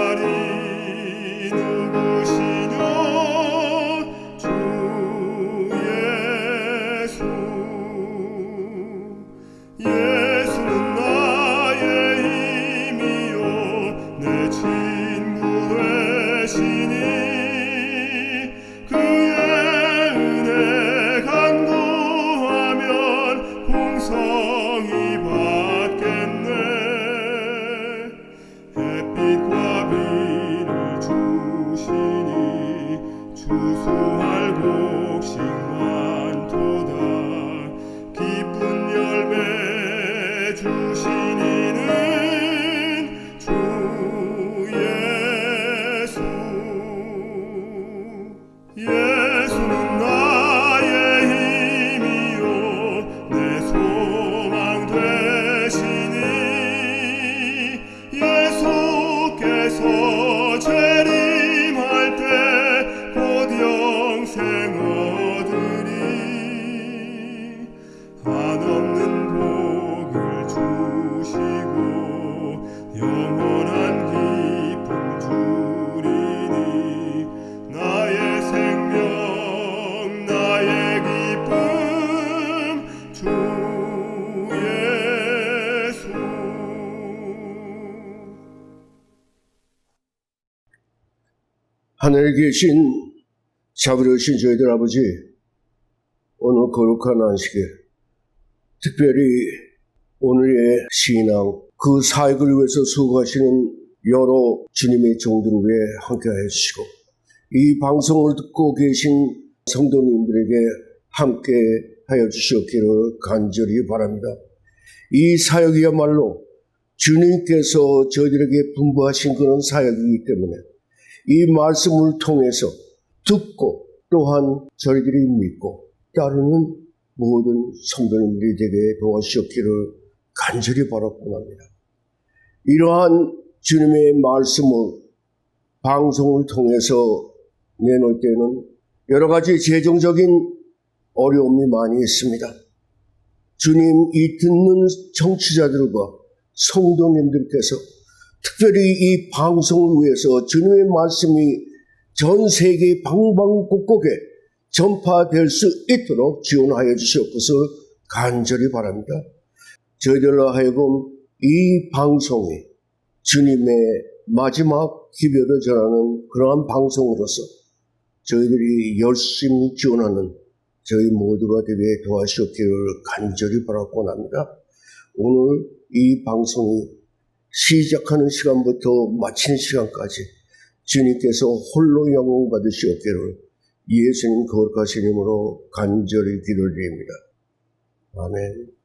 주시고 영원한 기쁨 주리니 나의 생명 나의 기쁨 주 예수. 하늘에 계신 자비로우신 저희들 아버지, 오늘 거룩한 안식에 특별히 오늘의 신앙, 그 사역을 위해서 수고하시는 여러 주님의 종들을 위해 함께하여 주시고 이 방송을 듣고 계신 성도님들에게 함께하여 주시옵기를 간절히 바랍니다. 이 사역이야말로 주님께서 저희들에게 분부하신 그런 사역이기 때문에 이 말씀을 통해서 듣고 또한 저희들이 믿고 따르는 모든 성도님들이 되게 도와주시옵기를 간절히 바라고 합니다. 이러한 주님의 말씀을 방송을 통해서 내놓을 때는 여러 가지 재정적인 어려움이 많이 있습니다. 주님, 이 듣는 청취자들과 성도님들께서 특별히 이 방송을 위해서 주님의 말씀이 전 세계 방방곡곡에 전파될 수 있도록 지원하여 주시옵것을 간절히 바랍니다. 저희들로 하여금 이 방송이 주님의 마지막 기별을 전하는 그러한 방송으로서 저희들이 열심히 지원하는 저희 모두가 되게 도와주시기를 간절히 바라고 합니다. 오늘 이 방송이 시작하는 시간부터 마치는 시간까지 주님께서 홀로 영광 받으시옵기를 예수님 거룩하신 이름으로 간절히 기도드립니다. 아멘.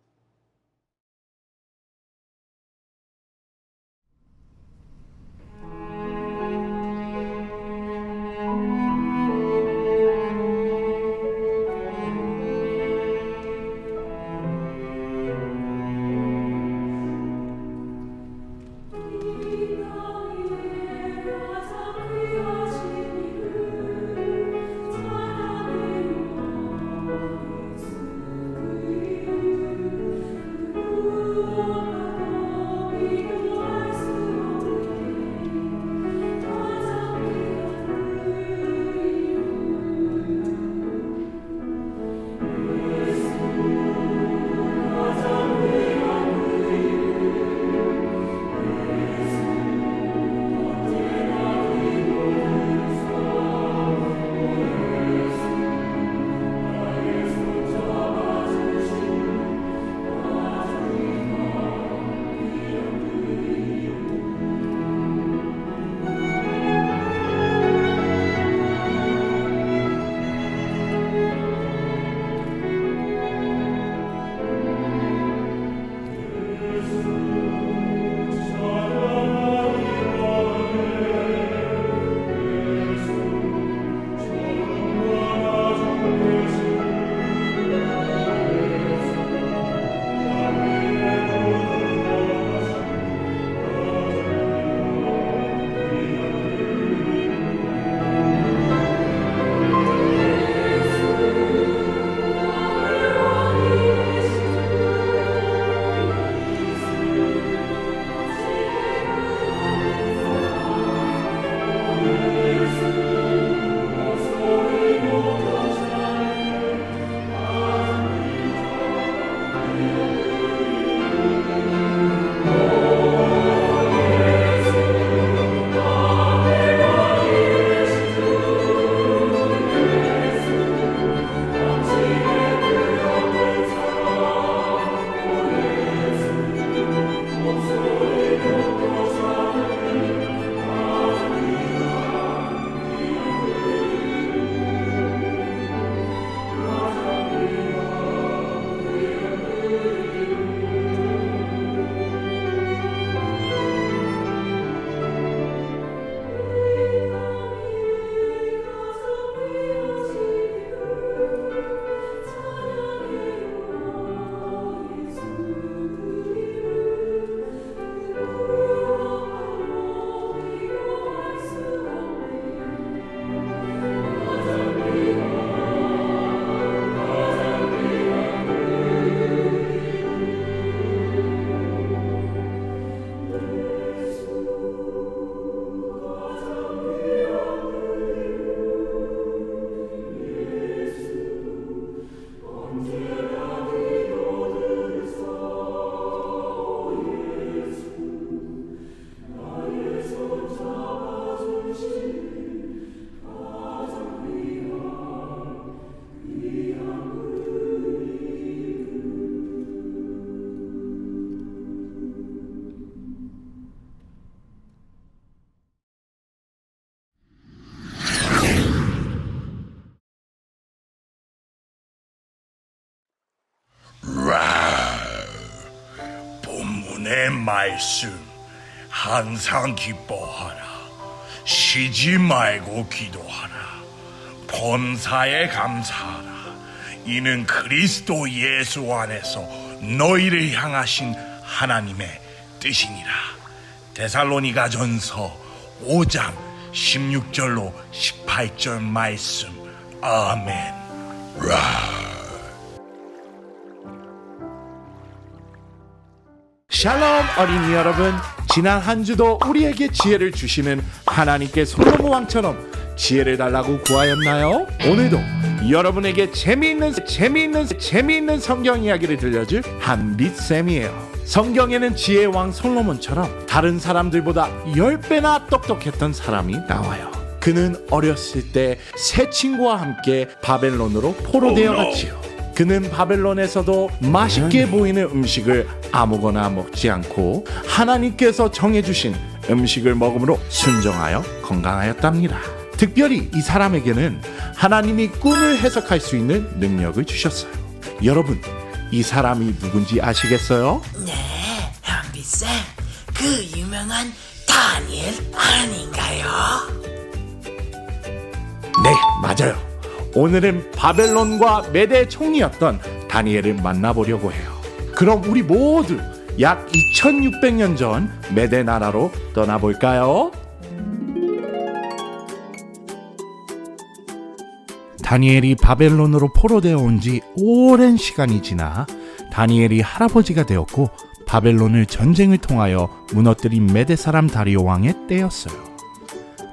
말씀 항상 기뻐하라. 쉬지 말고 기도하라. 범사에 감사하라. 이는 그리스도 예수 안에서 너희를 향하신 하나님의 뜻이니라. 데살로니가전서 5장 16절로 18절 말씀. 아멘. 샬롬 어린이 여러분, 지난 한 주도 우리에게 지혜를 주시는 하나님께 솔로몬 왕처럼 지혜를 달라고 구하였나요? 오늘도 여러분에게 재미있는 성경 이야기를 들려줄 한빛쌤이에요. 성경에는 지혜의 왕 솔로몬처럼 다른 사람들보다 10배나 똑똑했던 사람이 나와요. 그는 어렸을 때 세 친구와 함께 바벨론으로 포로되어 갔지요. 그는 바벨론에서도 맛있게 보이는 음식을 아무거나 먹지 않고 하나님께서 정해주신 음식을 먹음으로 순종하여 건강하였답니다. 특별히 이 사람에게는 하나님이 꿈을 해석할 수 있는 능력을 주셨어요. 여러분, 이 사람이 누군지 아시겠어요? 네, 한빛쌤, 그 유명한 다니엘 아닌가요? 네, 맞아요. 오늘은 바벨론과 메대 총리였던 다니엘을 만나보려고 해요. 그럼 우리 모두 약 2600년 전 메대 나라로 떠나볼까요? 다니엘이 바벨론으로 포로되어 온 지 오랜 시간이 지나 다니엘이 할아버지가 되었고 바벨론을 전쟁을 통하여 무너뜨린 메대 사람 다리오 왕의 때였어요.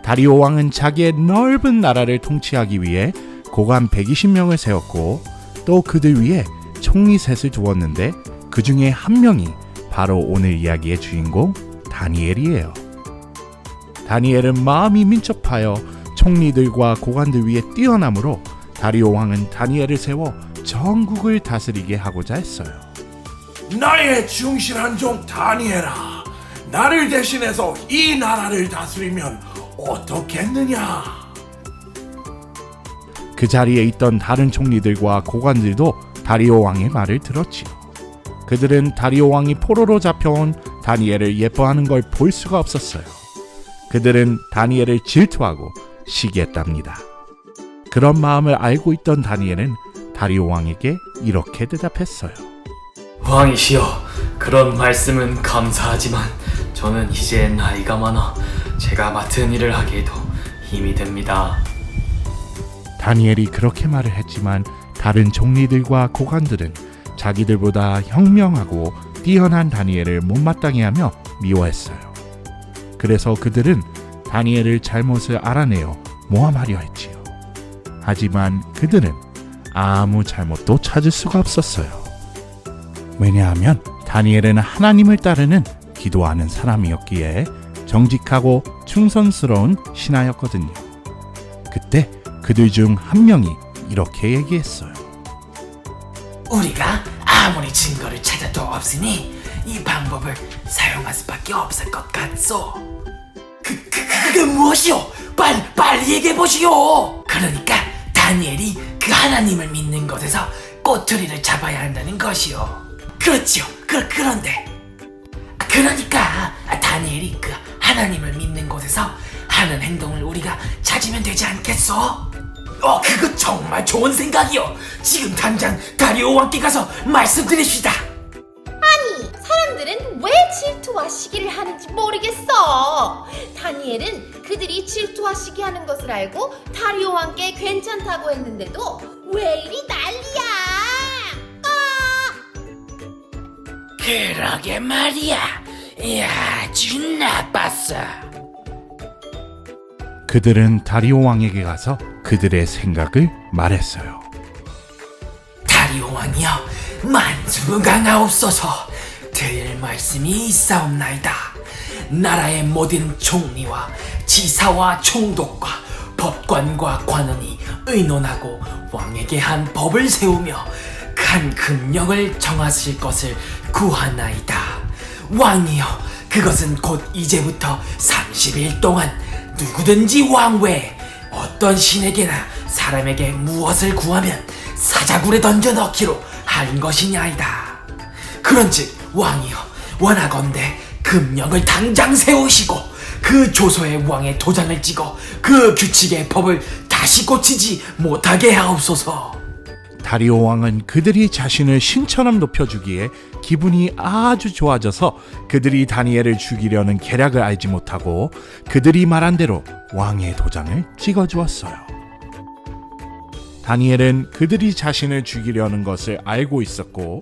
다리오 왕은 자기의 넓은 나라를 통치하기 위해 고관 120명을 세웠고 또 그들 위에 총리 셋을 두었는데 그 중에 한 명이 바로 오늘 이야기의 주인공 다니엘이에요. 다니엘은 마음이 민첩하여 총리들과 고관들 위에 뛰어남으로 다리오 왕은 다니엘을 세워 전국을 다스리게 하고자 했어요. 나의 충실한 종 다니엘아, 나를 대신해서 이 나라를 다스리면 어떻겠느냐? 그 자리에 있던 다른 총리들과 고관들도 다리오 왕의 말을 들었지요. 그들은 다리오 왕이 포로로 잡혀온 다니엘을 예뻐하는 걸 볼 수가 없었어요. 그들은 다니엘을 질투하고 시기했답니다. 그런 마음을 알고 있던 다니엘은 다리오 왕에게 이렇게 대답했어요. 왕이시여, 그런 말씀은 감사하지만 저는 이제 나이가 많아 제가 맡은 일을 하기에도 힘이 듭니다. 다니엘이 그렇게 말을 했지만 다른 총리들과 고관들은 자기들보다 현명하고 뛰어난 다니엘을 못마땅해 하며 미워했어요. 그래서 그들은 다니엘을 잘못을 알아내어 모함하려 했지요. 하지만 그들은 아무 잘못도 찾을 수가 없었어요. 왜냐하면 다니엘은 하나님을 따르는 기도하는 사람이었기에 정직하고 충성스러운 신하였거든요. 그때 그들 중 한 명이 이렇게 얘기했어요. 우리가 아무리 증거를 찾아도 없으니 이 방법을 사용할 수밖에 없을 것 같소. 그게 무엇이오? 빨리 얘기해보시오. 그러니까 다니엘이 그 하나님을 믿는 곳에서 꼬투리를 잡아야 한다는 것이오. 그렇지요. 그런데 그러니까 다니엘이 그 하나님을 믿는 곳에서 하는 행동을 우리가 찾으면 되지 않겠소? 그거 정말 좋은 생각이요. 지금 당장 다리오 왕께 가서 말씀드립시다. 아니, 사람들은 왜 질투와 시기를 하는지 모르겠어. 다니엘은 그들이 질투와 시기하는 것을 알고 다리오 왕께 괜찮다고 했는데도 왜 이리 난리야? 그러게 말이야. 아주 나빴어. 그들은 다리오 왕에게 가서 그들의 생각을 말했어요. 다리오 왕이여, 만수무강하옵소서. 드릴 말씀이 있사옵나이다. 나라의 모든 총리와 지사와 총독과 법관과 관원이 의논하고 왕에게 한 법을 세우며 한 금령을 정하실 것을 구하나이다. 왕이여, 그것은 곧 이제부터 30일 동안 누구든지 왕 외에 어떤 신에게나 사람에게 무엇을 구하면 사자굴에 던져 넣기로 한 것이냐이다. 그런즉 왕이여, 원하건대 금령을 당장 세우시고 그 조서의 왕의 도장을 찍어 그 규칙의 법을 다시 고치지 못하게 하옵소서. 다리오 왕은 그들이 자신을 신처럼 높여주기에 기분이 아주 좋아져서 그들이 다니엘을 죽이려는 계략을 알지 못하고 그들이 말한 대로 왕의 도장을 찍어주었어요. 다니엘은 그들이 자신을 죽이려는 것을 알고 있었고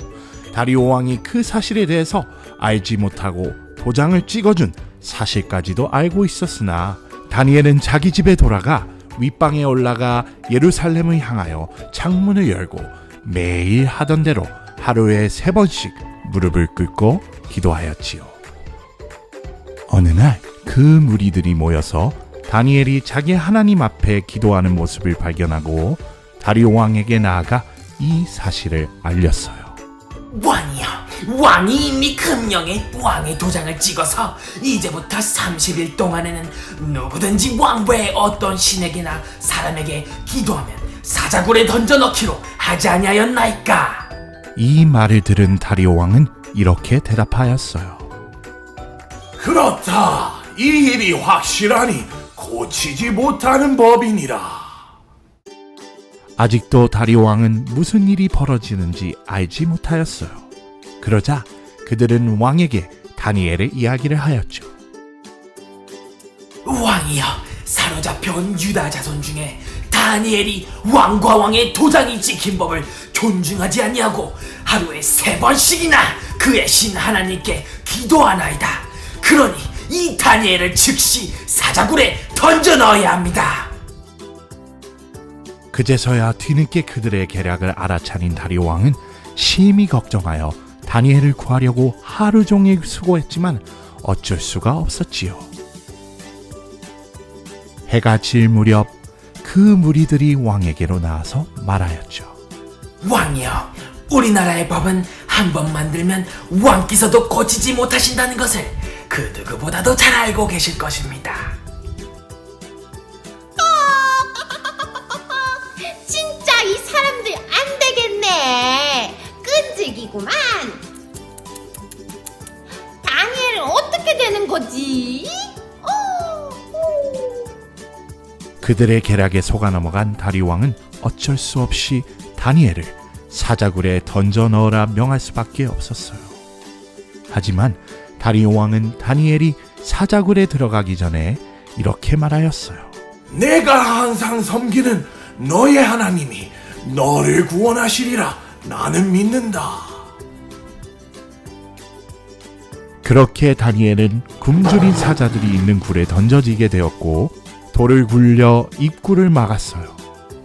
다리오 왕이 그 사실에 대해서 알지 못하고 도장을 찍어준 사실까지도 알고 있었으나 다니엘은 자기 집에 돌아가 윗방에 올라가 예루살렘을 향하여 창문을 열고 매일 하던 대로 하루에 3번씩 무릎을 꿇고 기도하였지요. 어느 날 그 무리들이 모여서 다니엘이 자기 하나님 앞에 기도하는 모습을 발견하고 다리오 왕에게 나아가 이 사실을 알렸어요. 왕이여, 왕이 이미 금령에 왕의 도장을 찍어서 이제부터 30일 동안에는 누구든지 왕부의 어떤 신에게나 사람에게 기도하면 사자굴에 던져넣기로 하지 아니하였나이까? 이 말을 들은 다리오 왕은 이렇게 대답하였어요. 그렇다. 이 일이 확실하니 고치지 못하는 법이니라. 아직도 다리오 왕은 무슨 일이 벌어지는지 알지 못하였어요. 그러자 그들은 왕에게 다니엘의 이야기를 하였죠. 왕이여, 사로잡혀온 유다 자손 중에 다니엘이 왕과 왕의 도장이 찍힌 법을 존중하지 아니하고 하루에 3번씩이나 그의 신 하나님께 기도하나이다. 그러니 이 다니엘을 즉시 사자굴에 던져 넣어야 합니다. 그제서야 뒤늦게 그들의 계략을 알아차린 다리오 왕은 심히 걱정하여 다니엘을 구하려고 하루 종일 수고했지만 어쩔 수가 없었지요. 해가 질 무렵 그 무리들이 왕에게로 나와서 말하였죠. 왕이여, 우리나라의 법은 한 번 만들면 왕께서도 고치지 못하신다는 것을 그 누구보다도 잘 알고 계실 것입니다. 진짜 이 사람들 안 되겠네. 끈질기구만. 다니엘은 어떻게 되는 거지? 그들의 계략에 속아 넘어간 다리오 왕은 어쩔 수 없이 다니엘을 사자굴에 던져 넣으라 명할 수밖에 없었어요. 하지만 다리오 왕은 다니엘이 사자굴에 들어가기 전에 이렇게 말하였어요. 내가 항상 섬기는 너의 하나님이 너를 구원하시리라 나는 믿는다. 그렇게 다니엘은 굶주린 사자들이 있는 굴에 던져지게 되었고 돌을 굴려 입구를 막았어요.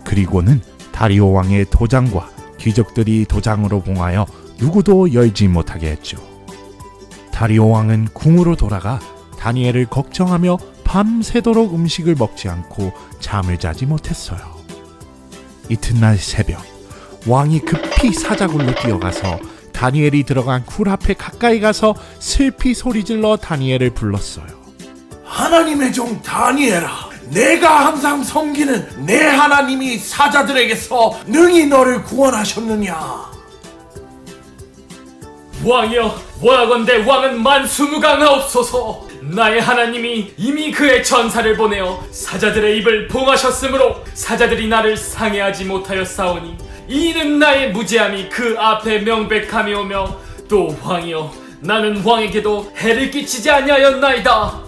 그리고는 다리오 왕의 도장과 귀족들이 도장으로 봉하여 누구도 열지 못하게 했죠. 다리오 왕은 궁으로 돌아가 다니엘을 걱정하며 밤새도록 음식을 먹지 않고 잠을 자지 못했어요. 이튿날 새벽 왕이 급히 사자굴로 뛰어가서 다니엘이 들어간 굴 앞에 가까이 가서 슬피 소리질러 다니엘을 불렀어요. 하나님의 종 다니엘아, 내가 항상 섬기는 내 하나님이 사자들에게서 능히 너를 구원하셨느냐? 왕이여, 원하건대 왕은 만수무강하옵소서. 나의 하나님이 이미 그의 전사를 보내어 사자들의 입을 봉하셨으므로 사자들이 나를 상해하지 못하였사오니 이는 나의 무죄함이 그 앞에 명백함이 오며 또 왕이여, 나는 왕에게도 해를 끼치지 아니하였나이다.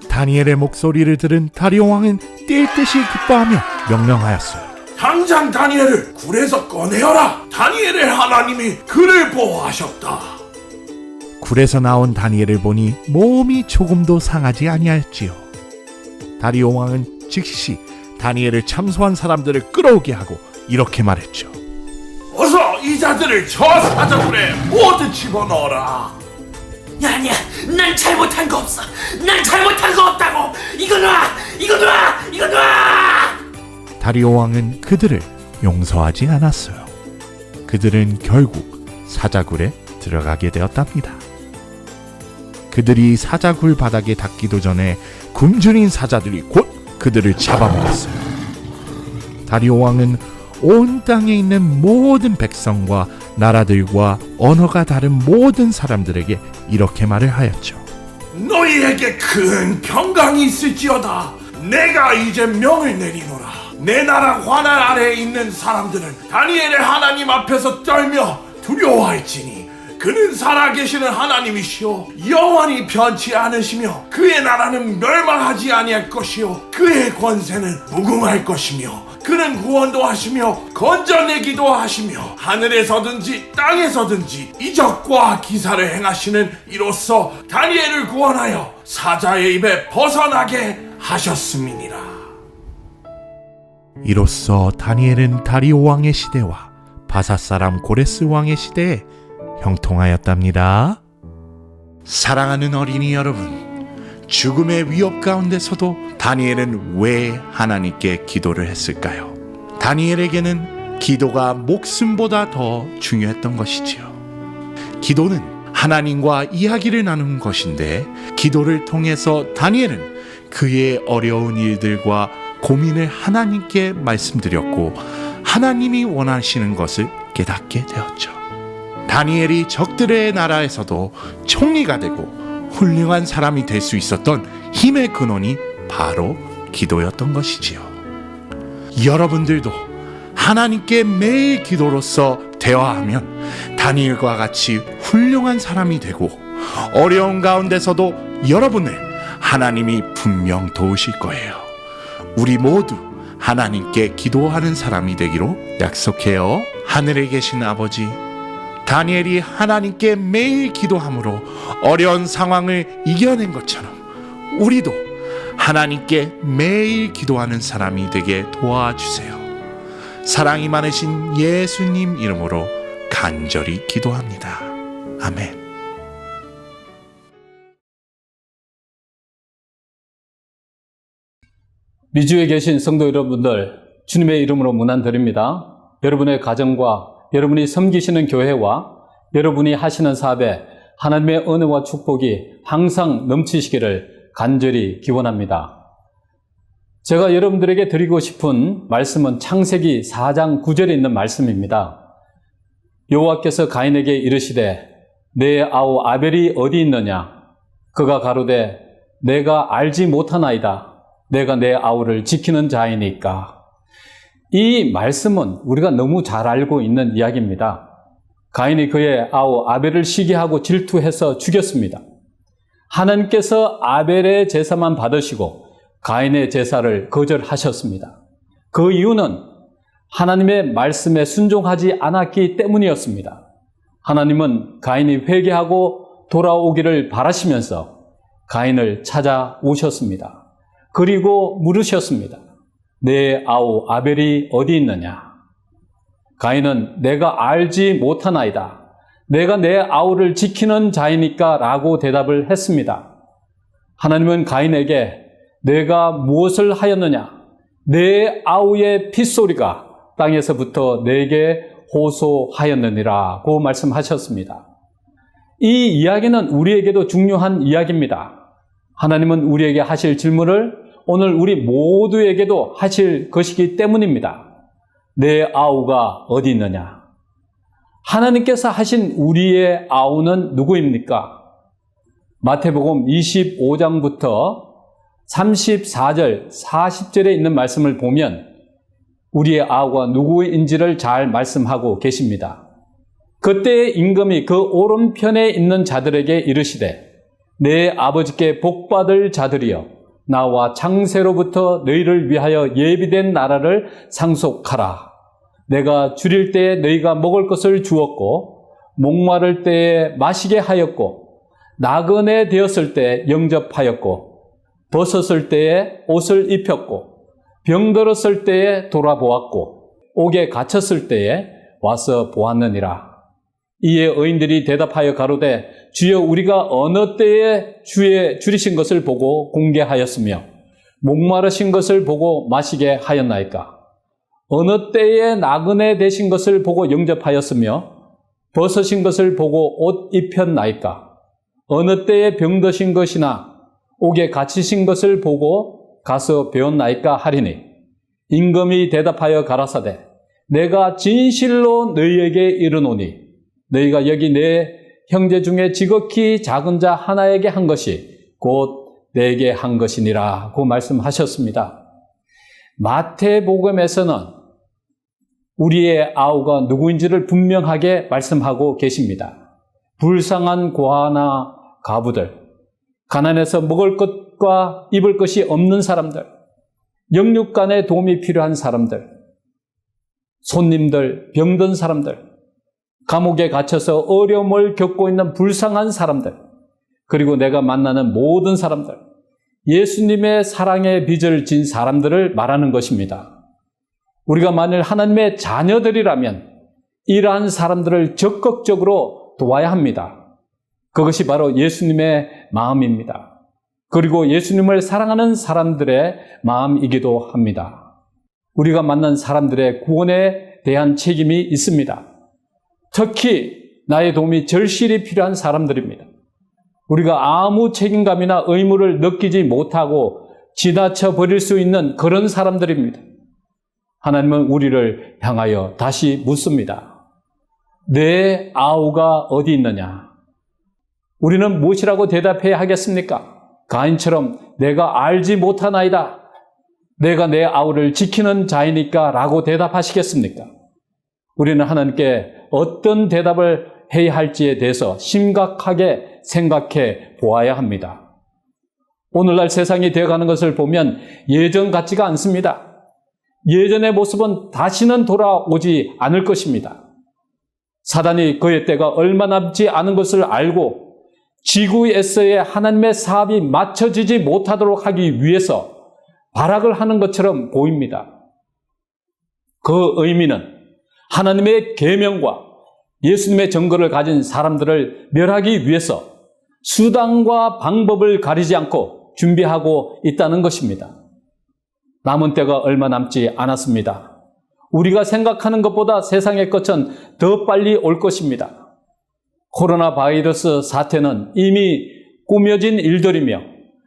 다니엘의 목소리를 들은 다리오 왕은 뛸 듯이 기뻐하며 명령하였어요. 당장 다니엘을 굴에서 꺼내어라. 다니엘의 하나님이 그를 보호하셨다. 굴에서 나온 다니엘을 보니 몸이 조금도 상하지 아니하였지요. 다리오 왕은 즉시 다니엘을 참소한 사람들을 끌어오게 하고 이렇게 말했죠. 어서 이 자들을 저 사자굴에 모두 집어넣어라. 아니야, 난 잘못한 거 없어. 난 잘못한 거 없다고. 이거 놔, 이거 놔, 이거 놔. 다리오 왕은 그들을 용서하지 않았어요. 그들은 결국 사자굴에 들어가게 되었답니다. 그들이 사자굴 바닥에 닿기도 전에 굶주린 사자들이 곧 그들을 잡아먹었어요. 다리오 왕은 온 땅에 있는 모든 백성과 나라들과 언어가 다른 모든 사람들에게 이렇게 말을 하였죠. 너희에게 큰 평강이 있을지어다. 내가 이제 명을 내리노라. 내 나라 환난 아래에 있는 사람들은 다니엘의 하나님 앞에서 떨며 두려워할지니 그는 살아계시는 하나님이시오 영원히 변치 않으시며 그의 나라는 멸망하지 아니할 것이요 그의 권세는 무궁할 것이며 그는 구원도 하시며 건져내기도 하시며 하늘에서든지 땅에서든지 이적과 기사를 행하시는 이로써 다니엘을 구원하여 사자의 입에 벗어나게 하셨음이니라. 이로써 다니엘은 다리오 왕의 시대와 바사 사람 고레스 왕의 시대에 형통하였답니다. 사랑하는 어린이 여러분, 죽음의 위협 가운데서도 다니엘은 왜 하나님께 기도를 했을까요? 다니엘에게는 기도가 목숨보다 더 중요했던 것이지요. 기도는 하나님과 이야기를 나누는 것인데 기도를 통해서 다니엘은 그의 어려운 일들과 고민을 하나님께 말씀드렸고 하나님이 원하시는 것을 깨닫게 되었죠. 다니엘이 적들의 나라에서도 총리가 되고 훌륭한 사람이 될 수 있었던 힘의 근원이 바로 기도였던 것이지요. 여러분들도 하나님께 매일 기도로서 대화하면 다니엘과 같이 훌륭한 사람이 되고 어려운 가운데서도 여러분을 하나님이 분명 도우실 거예요. 우리 모두 하나님께 기도하는 사람이 되기로 약속해요. 하늘에 계신 아버지, 다니엘이 하나님께 매일 기도함으로 어려운 상황을 이겨낸 것처럼 우리도 하나님께 매일 기도하는 사람이 되게 도와주세요. 사랑이 많으신 예수님 이름으로 간절히 기도합니다. 아멘. 미주에 계신 성도 여러분들, 주님의 이름으로 문안드립니다. 여러분의 가정과 여러분이 섬기시는 교회와 여러분이 하시는 사업에 하나님의 은혜와 축복이 항상 넘치시기를 간절히 기원합니다. 제가 여러분들에게 드리고 싶은 말씀은 창세기 4장 9절에 있는 말씀입니다. 여호와께서 가인에게 이르시되 내 아우 아벨이 어디 있느냐? 그가 가로되 내가 알지 못하나이다. 내가 내 아우를 지키는 자이니까. 이 말씀은 우리가 너무 잘 알고 있는 이야기입니다. 가인이 그의 아우 아벨을 시기하고 질투해서 죽였습니다. 하나님께서 아벨의 제사만 받으시고 가인의 제사를 거절하셨습니다. 그 이유는 하나님의 말씀에 순종하지 않았기 때문이었습니다. 하나님은 가인이 회개하고 돌아오기를 바라시면서 가인을 찾아오셨습니다. 그리고 물으셨습니다. 내 아우 아벨이 어디 있느냐? 가인은 내가 알지 못하나이다. 내가 내 아우를 지키는 자이니까 라고 대답을 했습니다. 하나님은 가인에게 내가 무엇을 하였느냐? 내 아우의 핏소리가 땅에서부터 내게 호소하였느니라고 말씀하셨습니다. 이 이야기는 우리에게도 중요한 이야기입니다. 하나님은 우리에게 하실 질문을 오늘 우리 모두에게도 하실 것이기 때문입니다. 내 아우가 어디 있느냐? 하나님께서 하신 우리의 아우는 누구입니까? 마태복음 25장부터 34절, 40절에 있는 말씀을 보면 우리의 아우가 누구인지를 잘 말씀하고 계십니다. 그때의 임금이 그 오른편에 있는 자들에게 이르시되 내 아버지께 복받을 자들이여 나와 창세로부터 너희를 위하여 예비된 나라를 상속하라. 내가 줄일 때에 너희가 먹을 것을 주었고 목마를 때에 마시게 하였고 나그네 되었을 때 영접하였고 벗었을 때에 옷을 입혔고 병들었을 때에 돌아보았고 옥에 갇혔을 때에 와서 보았느니라. 이에 의인들이 대답하여 가로되 주여 우리가 어느 때에 주의 줄이신 것을 보고 공개하였으며 목마르신 것을 보고 마시게 하였나이까? 어느 때에 나그네 되신 것을 보고 영접하였으며 벗으신 것을 보고 옷 입혔나이까? 어느 때에 병드신 것이나 옥에 갇히신 것을 보고 가서 배웠나이까 하리니 임금이 대답하여 가라사대 내가 진실로 너희에게 이르노니 너희가 여기 내 형제 중에 지극히 작은 자 하나에게 한 것이 곧 내게 한 것이니라고 말씀하셨습니다. 마태복음에서는 우리의 아우가 누구인지를 분명하게 말씀하고 계십니다. 불쌍한 고아나 가부들, 가난해서 먹을 것과 입을 것이 없는 사람들, 영육간의 도움이 필요한 사람들, 손님들, 병든 사람들, 감옥에 갇혀서 어려움을 겪고 있는 불쌍한 사람들, 그리고 내가 만나는 모든 사람들, 예수님의 사랑의 빚을 진 사람들을 말하는 것입니다. 우리가 만일 하나님의 자녀들이라면 이러한 사람들을 적극적으로 도와야 합니다. 그것이 바로 예수님의 마음입니다. 그리고 예수님을 사랑하는 사람들의 마음이기도 합니다. 우리가 만난 사람들의 구원에 대한 책임이 있습니다. 특히 나의 도움이 절실히 필요한 사람들입니다. 우리가 아무 책임감이나 의무를 느끼지 못하고 지나쳐 버릴 수 있는 그런 사람들입니다. 하나님은 우리를 향하여 다시 묻습니다. 내 아우가 어디 있느냐? 우리는 무엇이라고 대답해야 하겠습니까? 가인처럼 내가 알지 못하나이다. 내가 내 아우를 지키는 자이니까 라고 대답하시겠습니까? 우리는 하나님께 어떤 대답을 해야 할지에 대해서 심각하게 생각해 보아야 합니다. 오늘날 세상이 되어가는 것을 보면 예전 같지가 않습니다. 예전의 모습은 다시는 돌아오지 않을 것입니다. 사단이 그의 때가 얼마 남지 않은 것을 알고 지구에서의 하나님의 사업이 맞춰지지 못하도록 하기 위해서 발악을 하는 것처럼 보입니다. 그 의미는 하나님의 계명과 예수님의 증거를 가진 사람들을 멸하기 위해서 수단과 방법을 가리지 않고 준비하고 있다는 것입니다. 남은 때가 얼마 남지 않았습니다. 우리가 생각하는 것보다 세상의 끝은 더 빨리 올 것입니다. 코로나 바이러스 사태는 이미 꾸며진 일들이며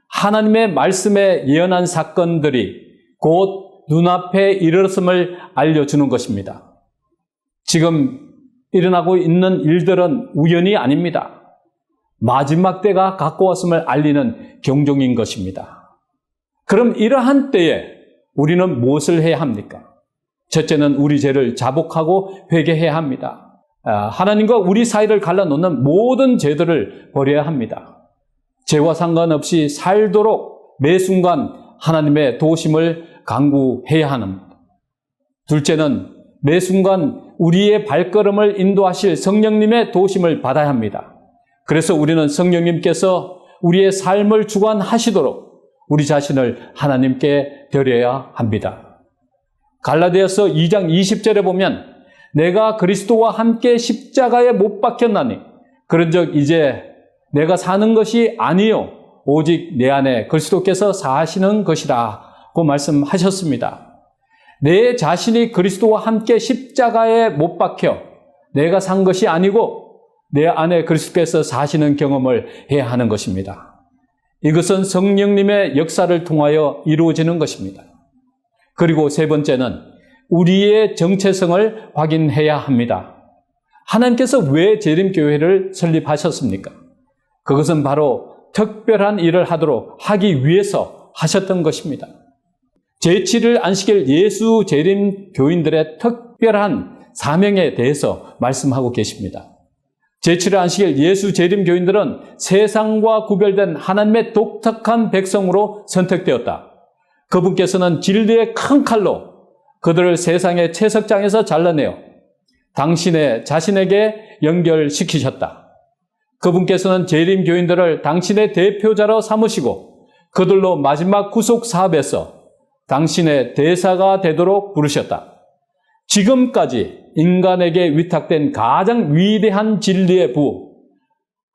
하나님의 말씀에 예언한 사건들이 곧 눈앞에 이르렀음을 알려주는 것입니다. 지금 일어나고 있는 일들은 우연이 아닙니다. 마지막 때가 가까웠음을 알리는 경종인 것입니다. 그럼 이러한 때에 우리는 무엇을 해야 합니까? 첫째는 우리 죄를 자복하고 회개해야 합니다. 하나님과 우리 사이를 갈라놓는 모든 죄들을 버려야 합니다. 죄와 상관없이 살도록 매 순간 하나님의 도우심을 간구해야 합니다. 둘째는 매 순간 우리의 발걸음을 인도하실 성령님의 도우심을 받아야 합니다. 그래서 우리는 성령님께서 우리의 삶을 주관하시도록 우리 자신을 하나님께 드려야 합니다. 갈라디아서 2장 20절에 보면 내가 그리스도와 함께 십자가에 못 박혔나니 그런즉 이제 내가 사는 것이 아니요 오직 내 안에 그리스도께서 사시는 것이라고 말씀하셨습니다. 내 자신이 그리스도와 함께 십자가에 못 박혀 내가 산 것이 아니고 내 안에 그리스도께서 사시는 경험을 해야 하는 것입니다. 이것은 성령님의 역사를 통하여 이루어지는 것입니다. 그리고 세 번째는 우리의 정체성을 확인해야 합니다. 하나님께서 왜 재림교회를 설립하셨습니까? 그것은 바로 특별한 일을 하기 위해서 하셨던 것입니다. 제7일 안식일 예수 재림 교인들의 특별한 사명에 대해서 말씀하고 계십니다. 제7일 안식일 예수 재림 교인들은 세상과 구별된 하나님의 독특한 백성으로 선택되었다. 그분께서는 진리의 큰 칼로 그들을 세상의 채석장에서 잘라내어 당신의 자신에게 연결시키셨다. 그분께서는 재림 교인들을 당신의 대표자로 삼으시고 그들로 마지막 구속 사업에서 당신의 대사가 되도록 부르셨다. 지금까지 인간에게 위탁된 가장 위대한 진리의 부,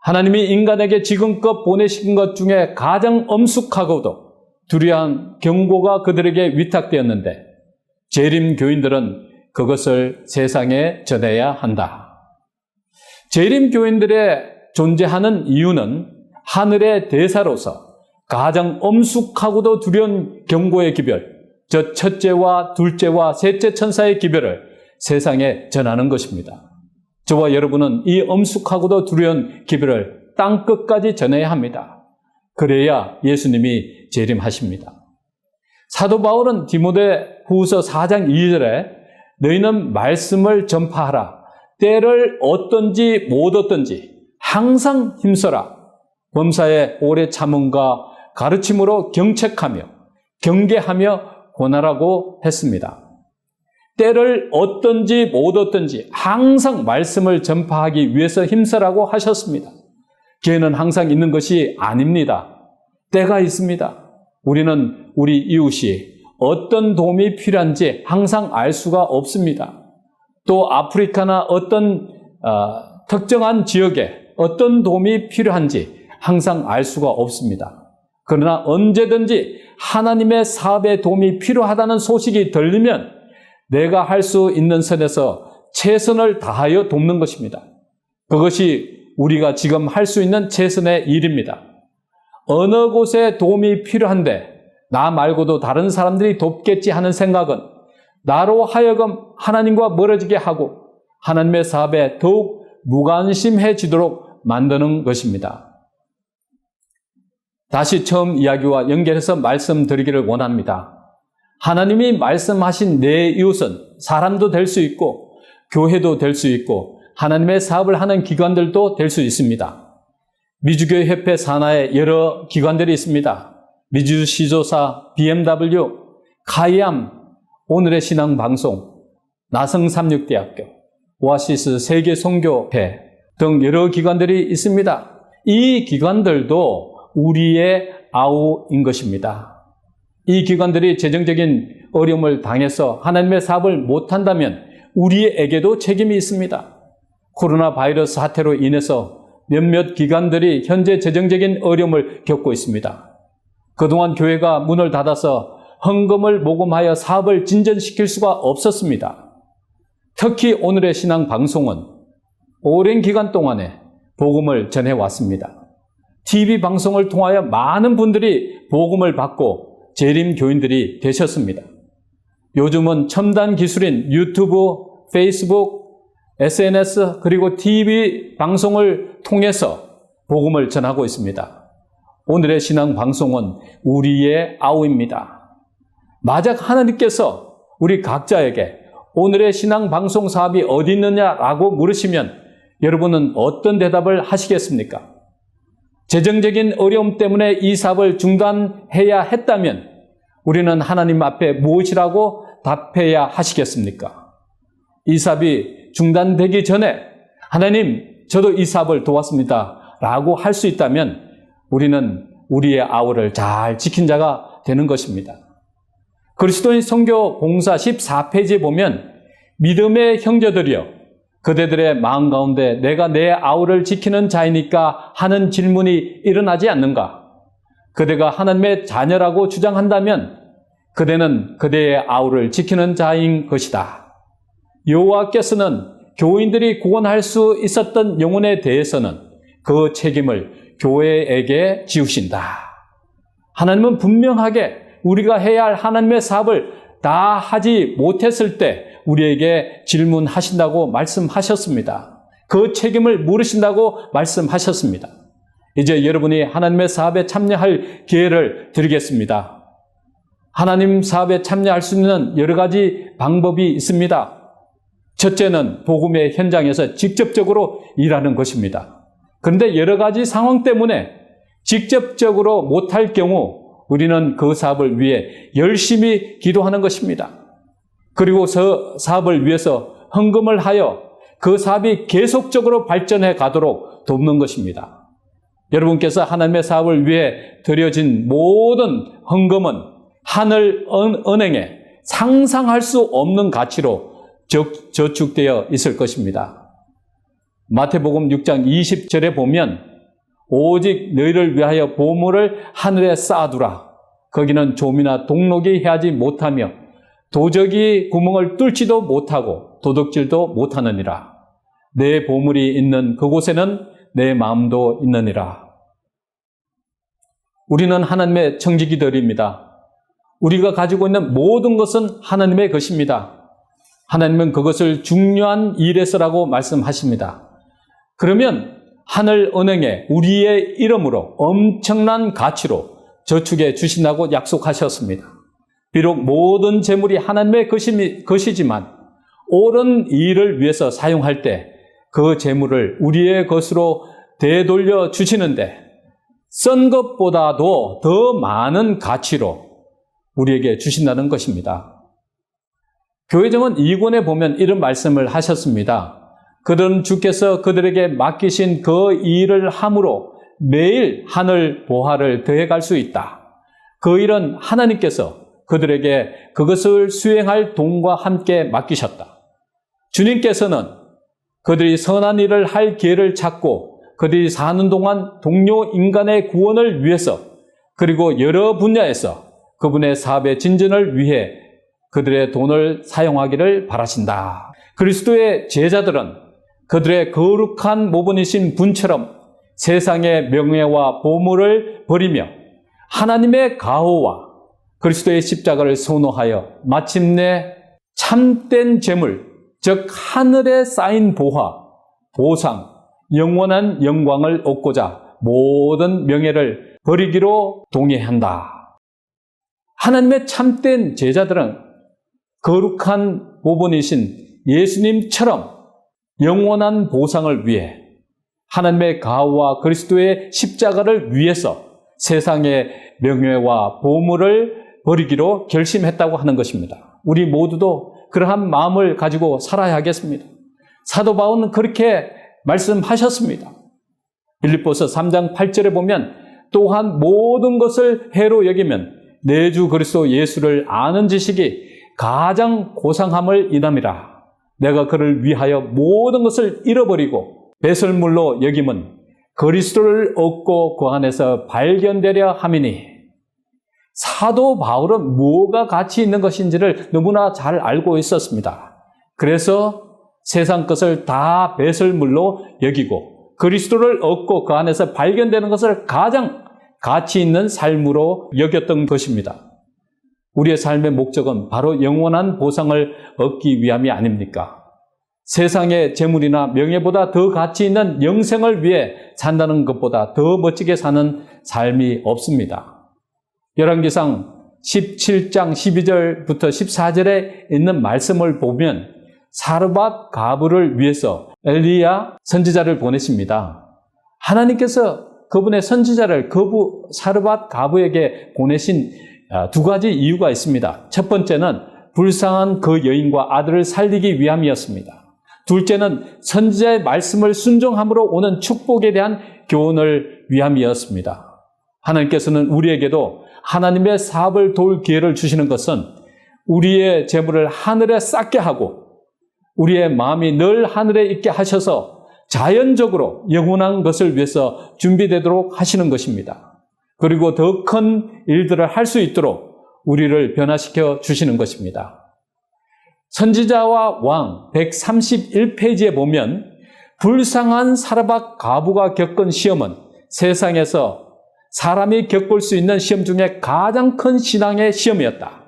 하나님이 인간에게 지금껏 보내신 것 중에 가장 엄숙하고도 두려운 경고가 그들에게 위탁되었는데 재림 교인들은 그것을 세상에 전해야 한다. 재림 교인들의 존재하는 이유는 하늘의 대사로서 가장 엄숙하고도 두려운 경고의 기별, 저 첫째와 둘째와 셋째 천사의 기별을 세상에 전하는 것입니다. 저와 여러분은 이 엄숙하고도 두려운 기별을 땅끝까지 전해야 합니다. 그래야 예수님이 재림하십니다. 사도 바울은 디모데 후서 4장 2절에 너희는 말씀을 전파하라. 때를 얻든지 못 얻든지 항상 힘써라. 범사에 오래 참음과 가르침으로 경책하며 경계하며 권하라고 했습니다. 때를 얻든지 못 얻든지 항상 말씀을 전파하기 위해서 힘쓰라고 하셨습니다. 기회는 항상 있는 것이 아닙니다. 때가 있습니다. 우리는 우리 이웃이 어떤 도움이 필요한지 항상 알 수가 없습니다. 또 아프리카나 어떤 특정한 지역에 어떤 도움이 필요한지 항상 알 수가 없습니다. 그러나 언제든지 하나님의 사업에 도움이 필요하다는 소식이 들리면 내가 할 수 있는 선에서 최선을 다하여 돕는 것입니다. 그것이 우리가 지금 할 수 있는 최선의 일입니다. 어느 곳에 도움이 필요한데 나 말고도 다른 사람들이 돕겠지 하는 생각은 나로 하여금 하나님과 멀어지게 하고 하나님의 사업에 더욱 무관심해지도록 만드는 것입니다. 다시 처음 이야기와 연결해서 말씀드리기를 원합니다. 하나님이 말씀하신 내 이웃은 사람도 될 수 있고 교회도 될 수 있고 하나님의 사업을 하는 기관들도 될 수 있습니다. 미주교회 협회 산하에 여러 기관들이 있습니다. 미주시조사, BMW, 카이암, 오늘의 신앙방송, 나성삼육대학교, 오아시스 세계선교회 등 여러 기관들이 있습니다. 이 기관들도 우리의 아우인 것입니다. 이 기관들이 재정적인 어려움을 당해서 하나님의 사업을 못한다면 우리에게도 책임이 있습니다. 코로나 바이러스 사태로 인해서 몇몇 기관들이 현재 재정적인 어려움을 겪고 있습니다. 그동안 교회가 문을 닫아서 헌금을 모금하여 사업을 진전시킬 수가 없었습니다. 특히 오늘의 신앙 방송은 오랜 기간 동안에 복음을 전해왔습니다. TV 방송을 통하여 많은 분들이 복음을 받고 재림 교인들이 되셨습니다. 요즘은 첨단 기술인 유튜브, 페이스북, SNS 그리고 TV 방송을 통해서 복음을 전하고 있습니다. 오늘의 신앙 방송은 우리의 아우입니다. 만약 하나님께서 우리 각자에게 오늘의 신앙 방송 사업이 어디 있느냐라고 물으시면 여러분은 어떤 대답을 하시겠습니까? 재정적인 어려움 때문에 이 사업을 중단해야 했다면 우리는 하나님 앞에 무엇이라고 답해야 하시겠습니까? 이 사업이 중단되기 전에 하나님, 저도 이 사업을 도왔습니다 라고 할 수 있다면 우리는 우리의 아우를 잘 지킨 자가 되는 것입니다. 그리스도인 선교 봉사 14페이지에 보면 믿음의 형제들이여 그대들의 마음 가운데 내가 내 아우를 지키는 자이니까 하는 질문이 일어나지 않는가? 그대가 하나님의 자녀라고 주장한다면 그대는 그대의 아우를 지키는 자인 것이다. 여호와께서는 교인들이 구원할 수 있었던 영혼에 대해서는 그 책임을 교회에게 지우신다. 하나님은 분명하게 우리가 해야 할 하나님의 사업을 다 하지 못했을 때 우리에게 질문하신다고 말씀하셨습니다. 그 책임을 물으신다고 말씀하셨습니다. 이제 여러분이 하나님의 사업에 참여할 기회를 드리겠습니다. 하나님 사업에 참여할 수 있는 여러 가지 방법이 있습니다. 첫째는 복음의 현장에서 직접적으로 일하는 것입니다. 그런데 여러 가지 상황 때문에 직접적으로 못할 경우 우리는 그 사업을 위해 열심히 기도하는 것입니다. 그리고 그 사업을 위해서 헌금을 하여 그 사업이 계속적으로 발전해 가도록 돕는 것입니다. 여러분께서 하나님의 사업을 위해 드려진 모든 헌금은 하늘 은행에 상상할 수 없는 가치로 저축되어 있을 것입니다. 마태복음 6장 20절에 보면 오직 너희를 위하여 보물을 하늘에 쌓아두라. 거기는 좀이나 동록이 해하지 못하며 도적이 구멍을 뚫지도 못하고 도둑질도 못하느니라. 내 보물이 있는 그곳에는 내 마음도 있느니라. 우리는 하나님의 청지기들입니다. 우리가 가지고 있는 모든 것은 하나님의 것입니다. 하나님은 그것을 중요한 일에서라고 말씀하십니다. 그러면 하늘 은행에 우리의 이름으로 엄청난 가치로 저축해 주신다고 약속하셨습니다. 비록 모든 재물이 하나님의 것이지만 옳은 일을 위해서 사용할 때 그 재물을 우리의 것으로 되돌려 주시는데 쓴 것보다도 더 많은 가치로 우리에게 주신다는 것입니다. 교회정원 2권에 보면 이런 말씀을 하셨습니다. 그들은 주께서 그들에게 맡기신 그 일을 함으로 매일 하늘 보화를 더해갈 수 있다. 그 일은 하나님께서 그들에게 그것을 수행할 돈과 함께 맡기셨다. 주님께서는 그들이 선한 일을 할 기회를 찾고 그들이 사는 동안 동료 인간의 구원을 위해서 그리고 여러 분야에서 그분의 사업의 진전을 위해 그들의 돈을 사용하기를 바라신다. 그리스도의 제자들은 그들의 거룩한 모본이신 분처럼 세상의 명예와 보물을 버리며 하나님의 가호와 그리스도의 십자가를 선호하여 마침내 참된 재물, 즉 하늘에 쌓인 보화, 보상, 영원한 영광을 얻고자 모든 명예를 버리기로 동의한다. 하나님의 참된 제자들은 거룩한 모본이신 예수님처럼 영원한 보상을 위해 하나님의 가호와 그리스도의 십자가를 위해서 세상의 명예와 보물을 버리기로 결심했다고 하는 것입니다. 우리 모두도 그러한 마음을 가지고 살아야 하겠습니다. 사도 바울은 그렇게 말씀하셨습니다. 빌립보서 3장 8절에 보면 또한 모든 것을 해로 여기면 내 주 그리스도 예수를 아는 지식이 가장 고상함을 인함이라. 내가 그를 위하여 모든 것을 잃어버리고 배설물로 여김은 그리스도를 얻고 그 안에서 발견되려 함이니. 사도 바울은 뭐가 가치 있는 것인지를 너무나 잘 알고 있었습니다. 그래서 세상 것을 다 배설물로 여기고 그리스도를 얻고 그 안에서 발견되는 것을 가장 가치 있는 삶으로 여겼던 것입니다. 우리의 삶의 목적은 바로 영원한 보상을 얻기 위함이 아닙니까? 세상의 재물이나 명예보다 더 가치 있는 영생을 위해 산다는 것보다 더 멋지게 사는 삶이 없습니다. 열왕기상 17장 12절부터 14절에 있는 말씀을 보면 사르밧 가부를 위해서 엘리야 선지자를 보내십니다. 하나님께서 그분의 선지자를 사르밧 가부에게 보내신 두 가지 이유가 있습니다. 첫 번째는 불쌍한 그 여인과 아들을 살리기 위함이었습니다. 둘째는 선지자의 말씀을 순종함으로 오는 축복에 대한 교훈을 위함이었습니다. 하나님께서는 우리에게도 하나님의 사업을 도울 기회를 주시는 것은 우리의 재물을 하늘에 쌓게 하고 우리의 마음이 늘 하늘에 있게 하셔서 자연적으로 영원한 것을 위해서 준비되도록 하시는 것입니다. 그리고 더 큰 일들을 할 수 있도록 우리를 변화시켜 주시는 것입니다. 선지자와 왕 131페이지에 보면 불쌍한 사르밧 가부가 겪은 시험은 세상에서 사람이 겪을 수 있는 시험 중에 가장 큰 신앙의 시험이었다.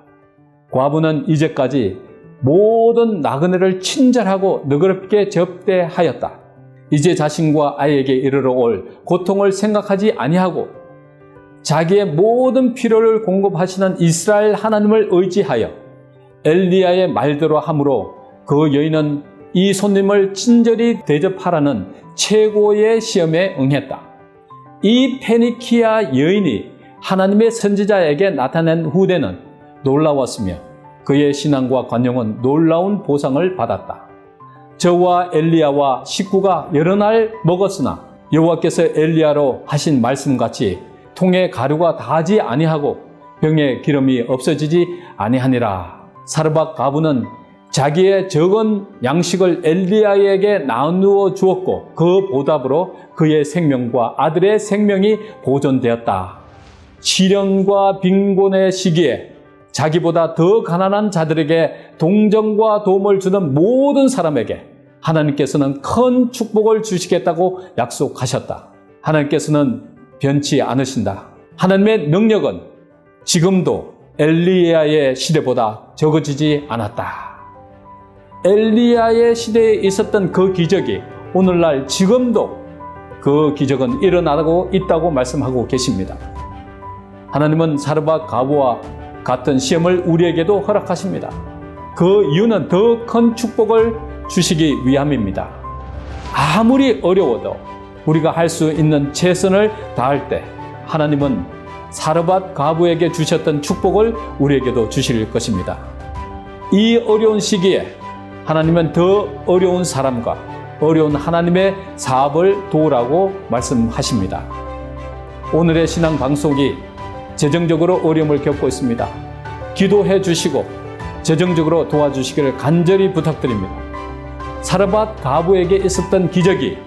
과부는 이제까지 모든 나그네를 친절하고 너그럽게 접대하였다. 이제 자신과 아이에게 이르러 올 고통을 생각하지 아니하고 자기의 모든 필요를 공급하시는 이스라엘 하나님을 의지하여 엘리야의 말대로 함으로 그 여인은 이 손님을 친절히 대접하라는 최고의 시험에 응했다. 이 페니키아 여인이 하나님의 선지자에게 나타낸 후대는 놀라웠으며 그의 신앙과 관용은 놀라운 보상을 받았다. 저와 엘리야와 식구가 여러 날 먹었으나 여호와께서 엘리야로 하신 말씀같이 통에 가루가 닿지 아니하고 병에 기름이 없어지지 아니하니라. 사르밧 가부는 자기의 적은 양식을 엘리야에게 나누어 주었고 그 보답으로 그의 생명과 아들의 생명이 보존되었다. 시련과 빈곤의 시기에 자기보다 더 가난한 자들에게 동정과 도움을 주는 모든 사람에게 하나님께서는 큰 축복을 주시겠다고 약속하셨다. 하나님께서는 변치 않으신다. 하나님의 능력은 지금도 엘리야의 시대보다 적어지지 않았다. 엘리야의 시대에 있었던 그 기적이 오늘날 지금도 그 기적은 일어나고 있다고 말씀하고 계십니다. 하나님은 사르밧 가부와 같은 시험을 우리에게도 허락하십니다. 그 이유는 더 큰 축복을 주시기 위함입니다. 아무리 어려워도 우리가 할 수 있는 최선을 다할 때 하나님은 사르밧 가부에게 주셨던 축복을 우리에게도 주실 것입니다. 이 어려운 시기에 하나님은 더 어려운 사람과 어려운 하나님의 사업을 도우라고 말씀하십니다. 오늘의 신앙 방송이 재정적으로 어려움을 겪고 있습니다. 기도해 주시고 재정적으로 도와주시기를 간절히 부탁드립니다. 사르밧 가부에게 있었던 기적이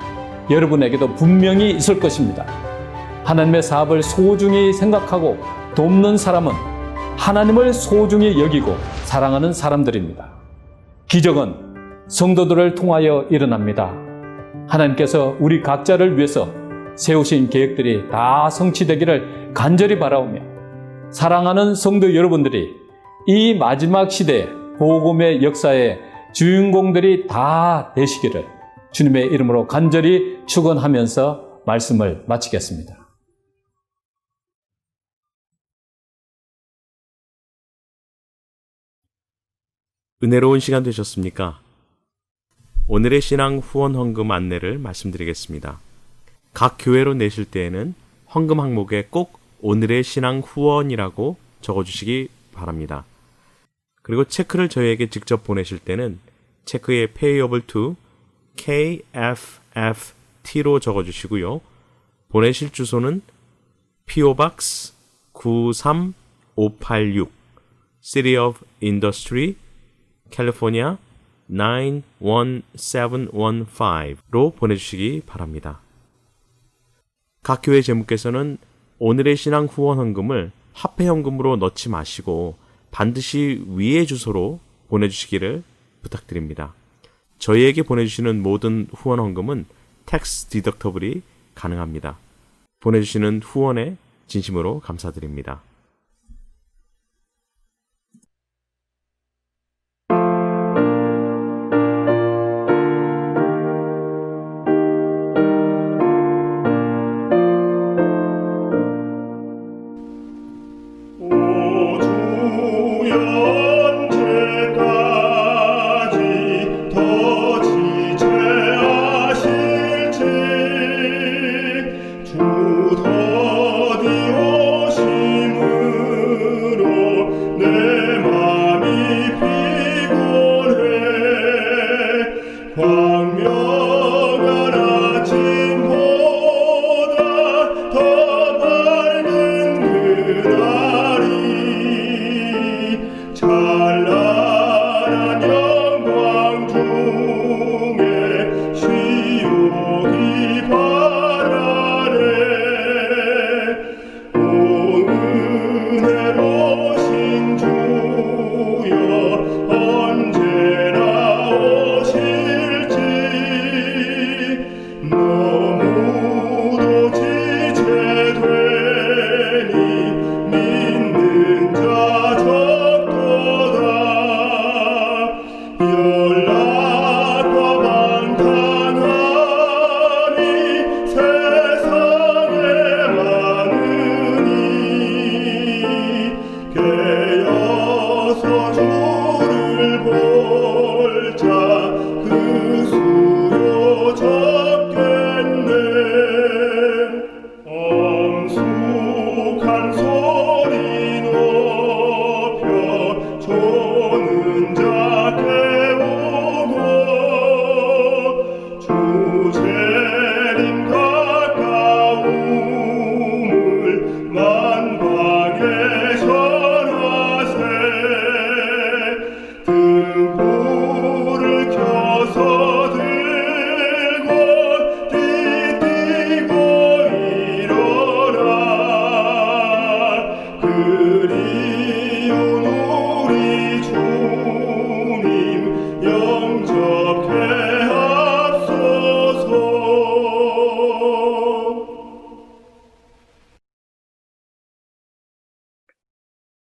여러분에게도 분명히 있을 것입니다. 하나님의 사업을 소중히 생각하고 돕는 사람은 하나님을 소중히 여기고 사랑하는 사람들입니다. 기적은 성도들을 통하여 일어납니다. 하나님께서 우리 각자를 위해서 세우신 계획들이 다 성취되기를 간절히 바라오며 사랑하는 성도 여러분들이 이 마지막 시대에 복음의 역사의 주인공들이 다 되시기를 주님의 이름으로 간절히 축원하면서 말씀을 마치겠습니다. 은혜로운 시간 되셨습니까? 오늘의 신앙 후원 헌금 안내를 말씀드리겠습니다. 각 교회로 내실 때에는 헌금 항목에 꼭 오늘의 신앙 후원이라고 적어주시기 바랍니다. 그리고 체크를 저희에게 직접 보내실 때는 체크에 payable to KFFT로 적어주시고요. 보내실 주소는 PO Box 93586 City of Industry, 캘리포니아 91715로 보내주시기 바랍니다. 각 교회 재무께서는 오늘의 신앙 후원 헌금을 화폐 현금으로 넣지 마시고 반드시 위의 주소로 보내주시기를 부탁드립니다. 저희에게 보내주시는 모든 후원 헌금은 텍스 디덕터블이 가능합니다. 보내주시는 후원에 진심으로 감사드립니다.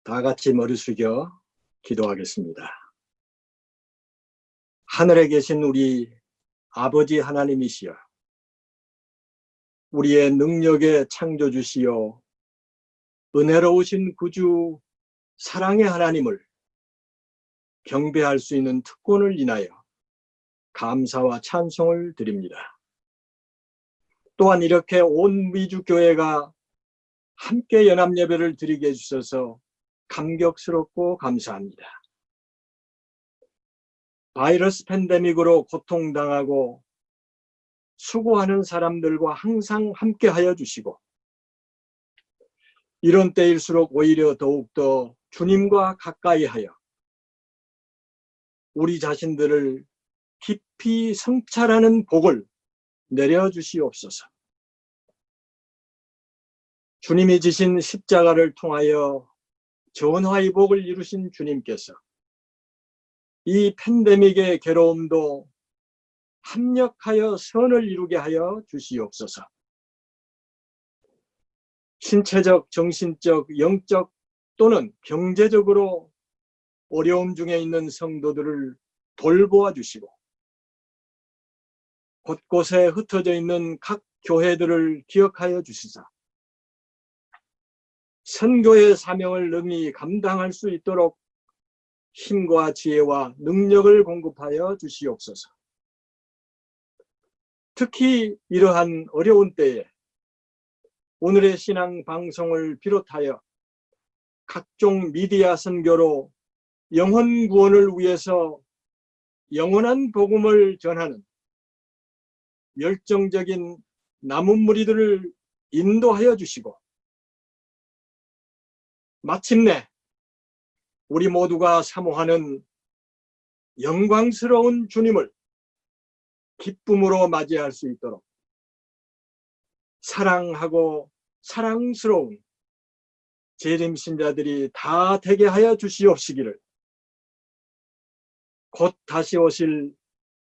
다 같이 머리 숙여 기도하겠습니다. 하늘에 계신 우리 아버지 하나님이시여, 우리의 능력의 창조주시여, 은혜로우신 구주 사랑의 하나님을 경배할 수 있는 특권을 인하여 감사와 찬송을 드립니다. 또한 이렇게 온 미주 교회가 함께 연합 예배를 드리게 해주셔서 감격스럽고 감사합니다. 바이러스 팬데믹으로 고통당하고 수고하는 사람들과 항상 함께 하여 주시고, 이런 때일수록 오히려 더욱더 주님과 가까이 하여 우리 자신들을 깊이 성찰하는 복을 내려주시옵소서. 주님이 지신 십자가를 통하여 전화의 복을 이루신 주님께서 이 팬데믹의 괴로움도 합력하여 선을 이루게 하여 주시옵소서. 신체적, 정신적, 영적 또는 경제적으로 어려움 중에 있는 성도들을 돌보아 주시고, 곳곳에 흩어져 있는 각 교회들을 기억하여 주시사 선교의 사명을 능히 감당할 수 있도록 힘과 지혜와 능력을 공급하여 주시옵소서. 특히 이러한 어려운 때에 오늘의 신앙 방송을 비롯하여 각종 미디어 선교로 영혼 구원을 위해서 영원한 복음을 전하는 열정적인 남은 무리들을 인도하여 주시고, 마침내 우리 모두가 사모하는 영광스러운 주님을 기쁨으로 맞이할 수 있도록 사랑하고 사랑스러운 재림신자들이 다 되게 하여 주시옵시기를 곧 다시 오실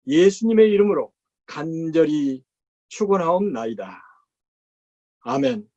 예수님의 이름으로 간절히 축원하옵나이다. 아멘.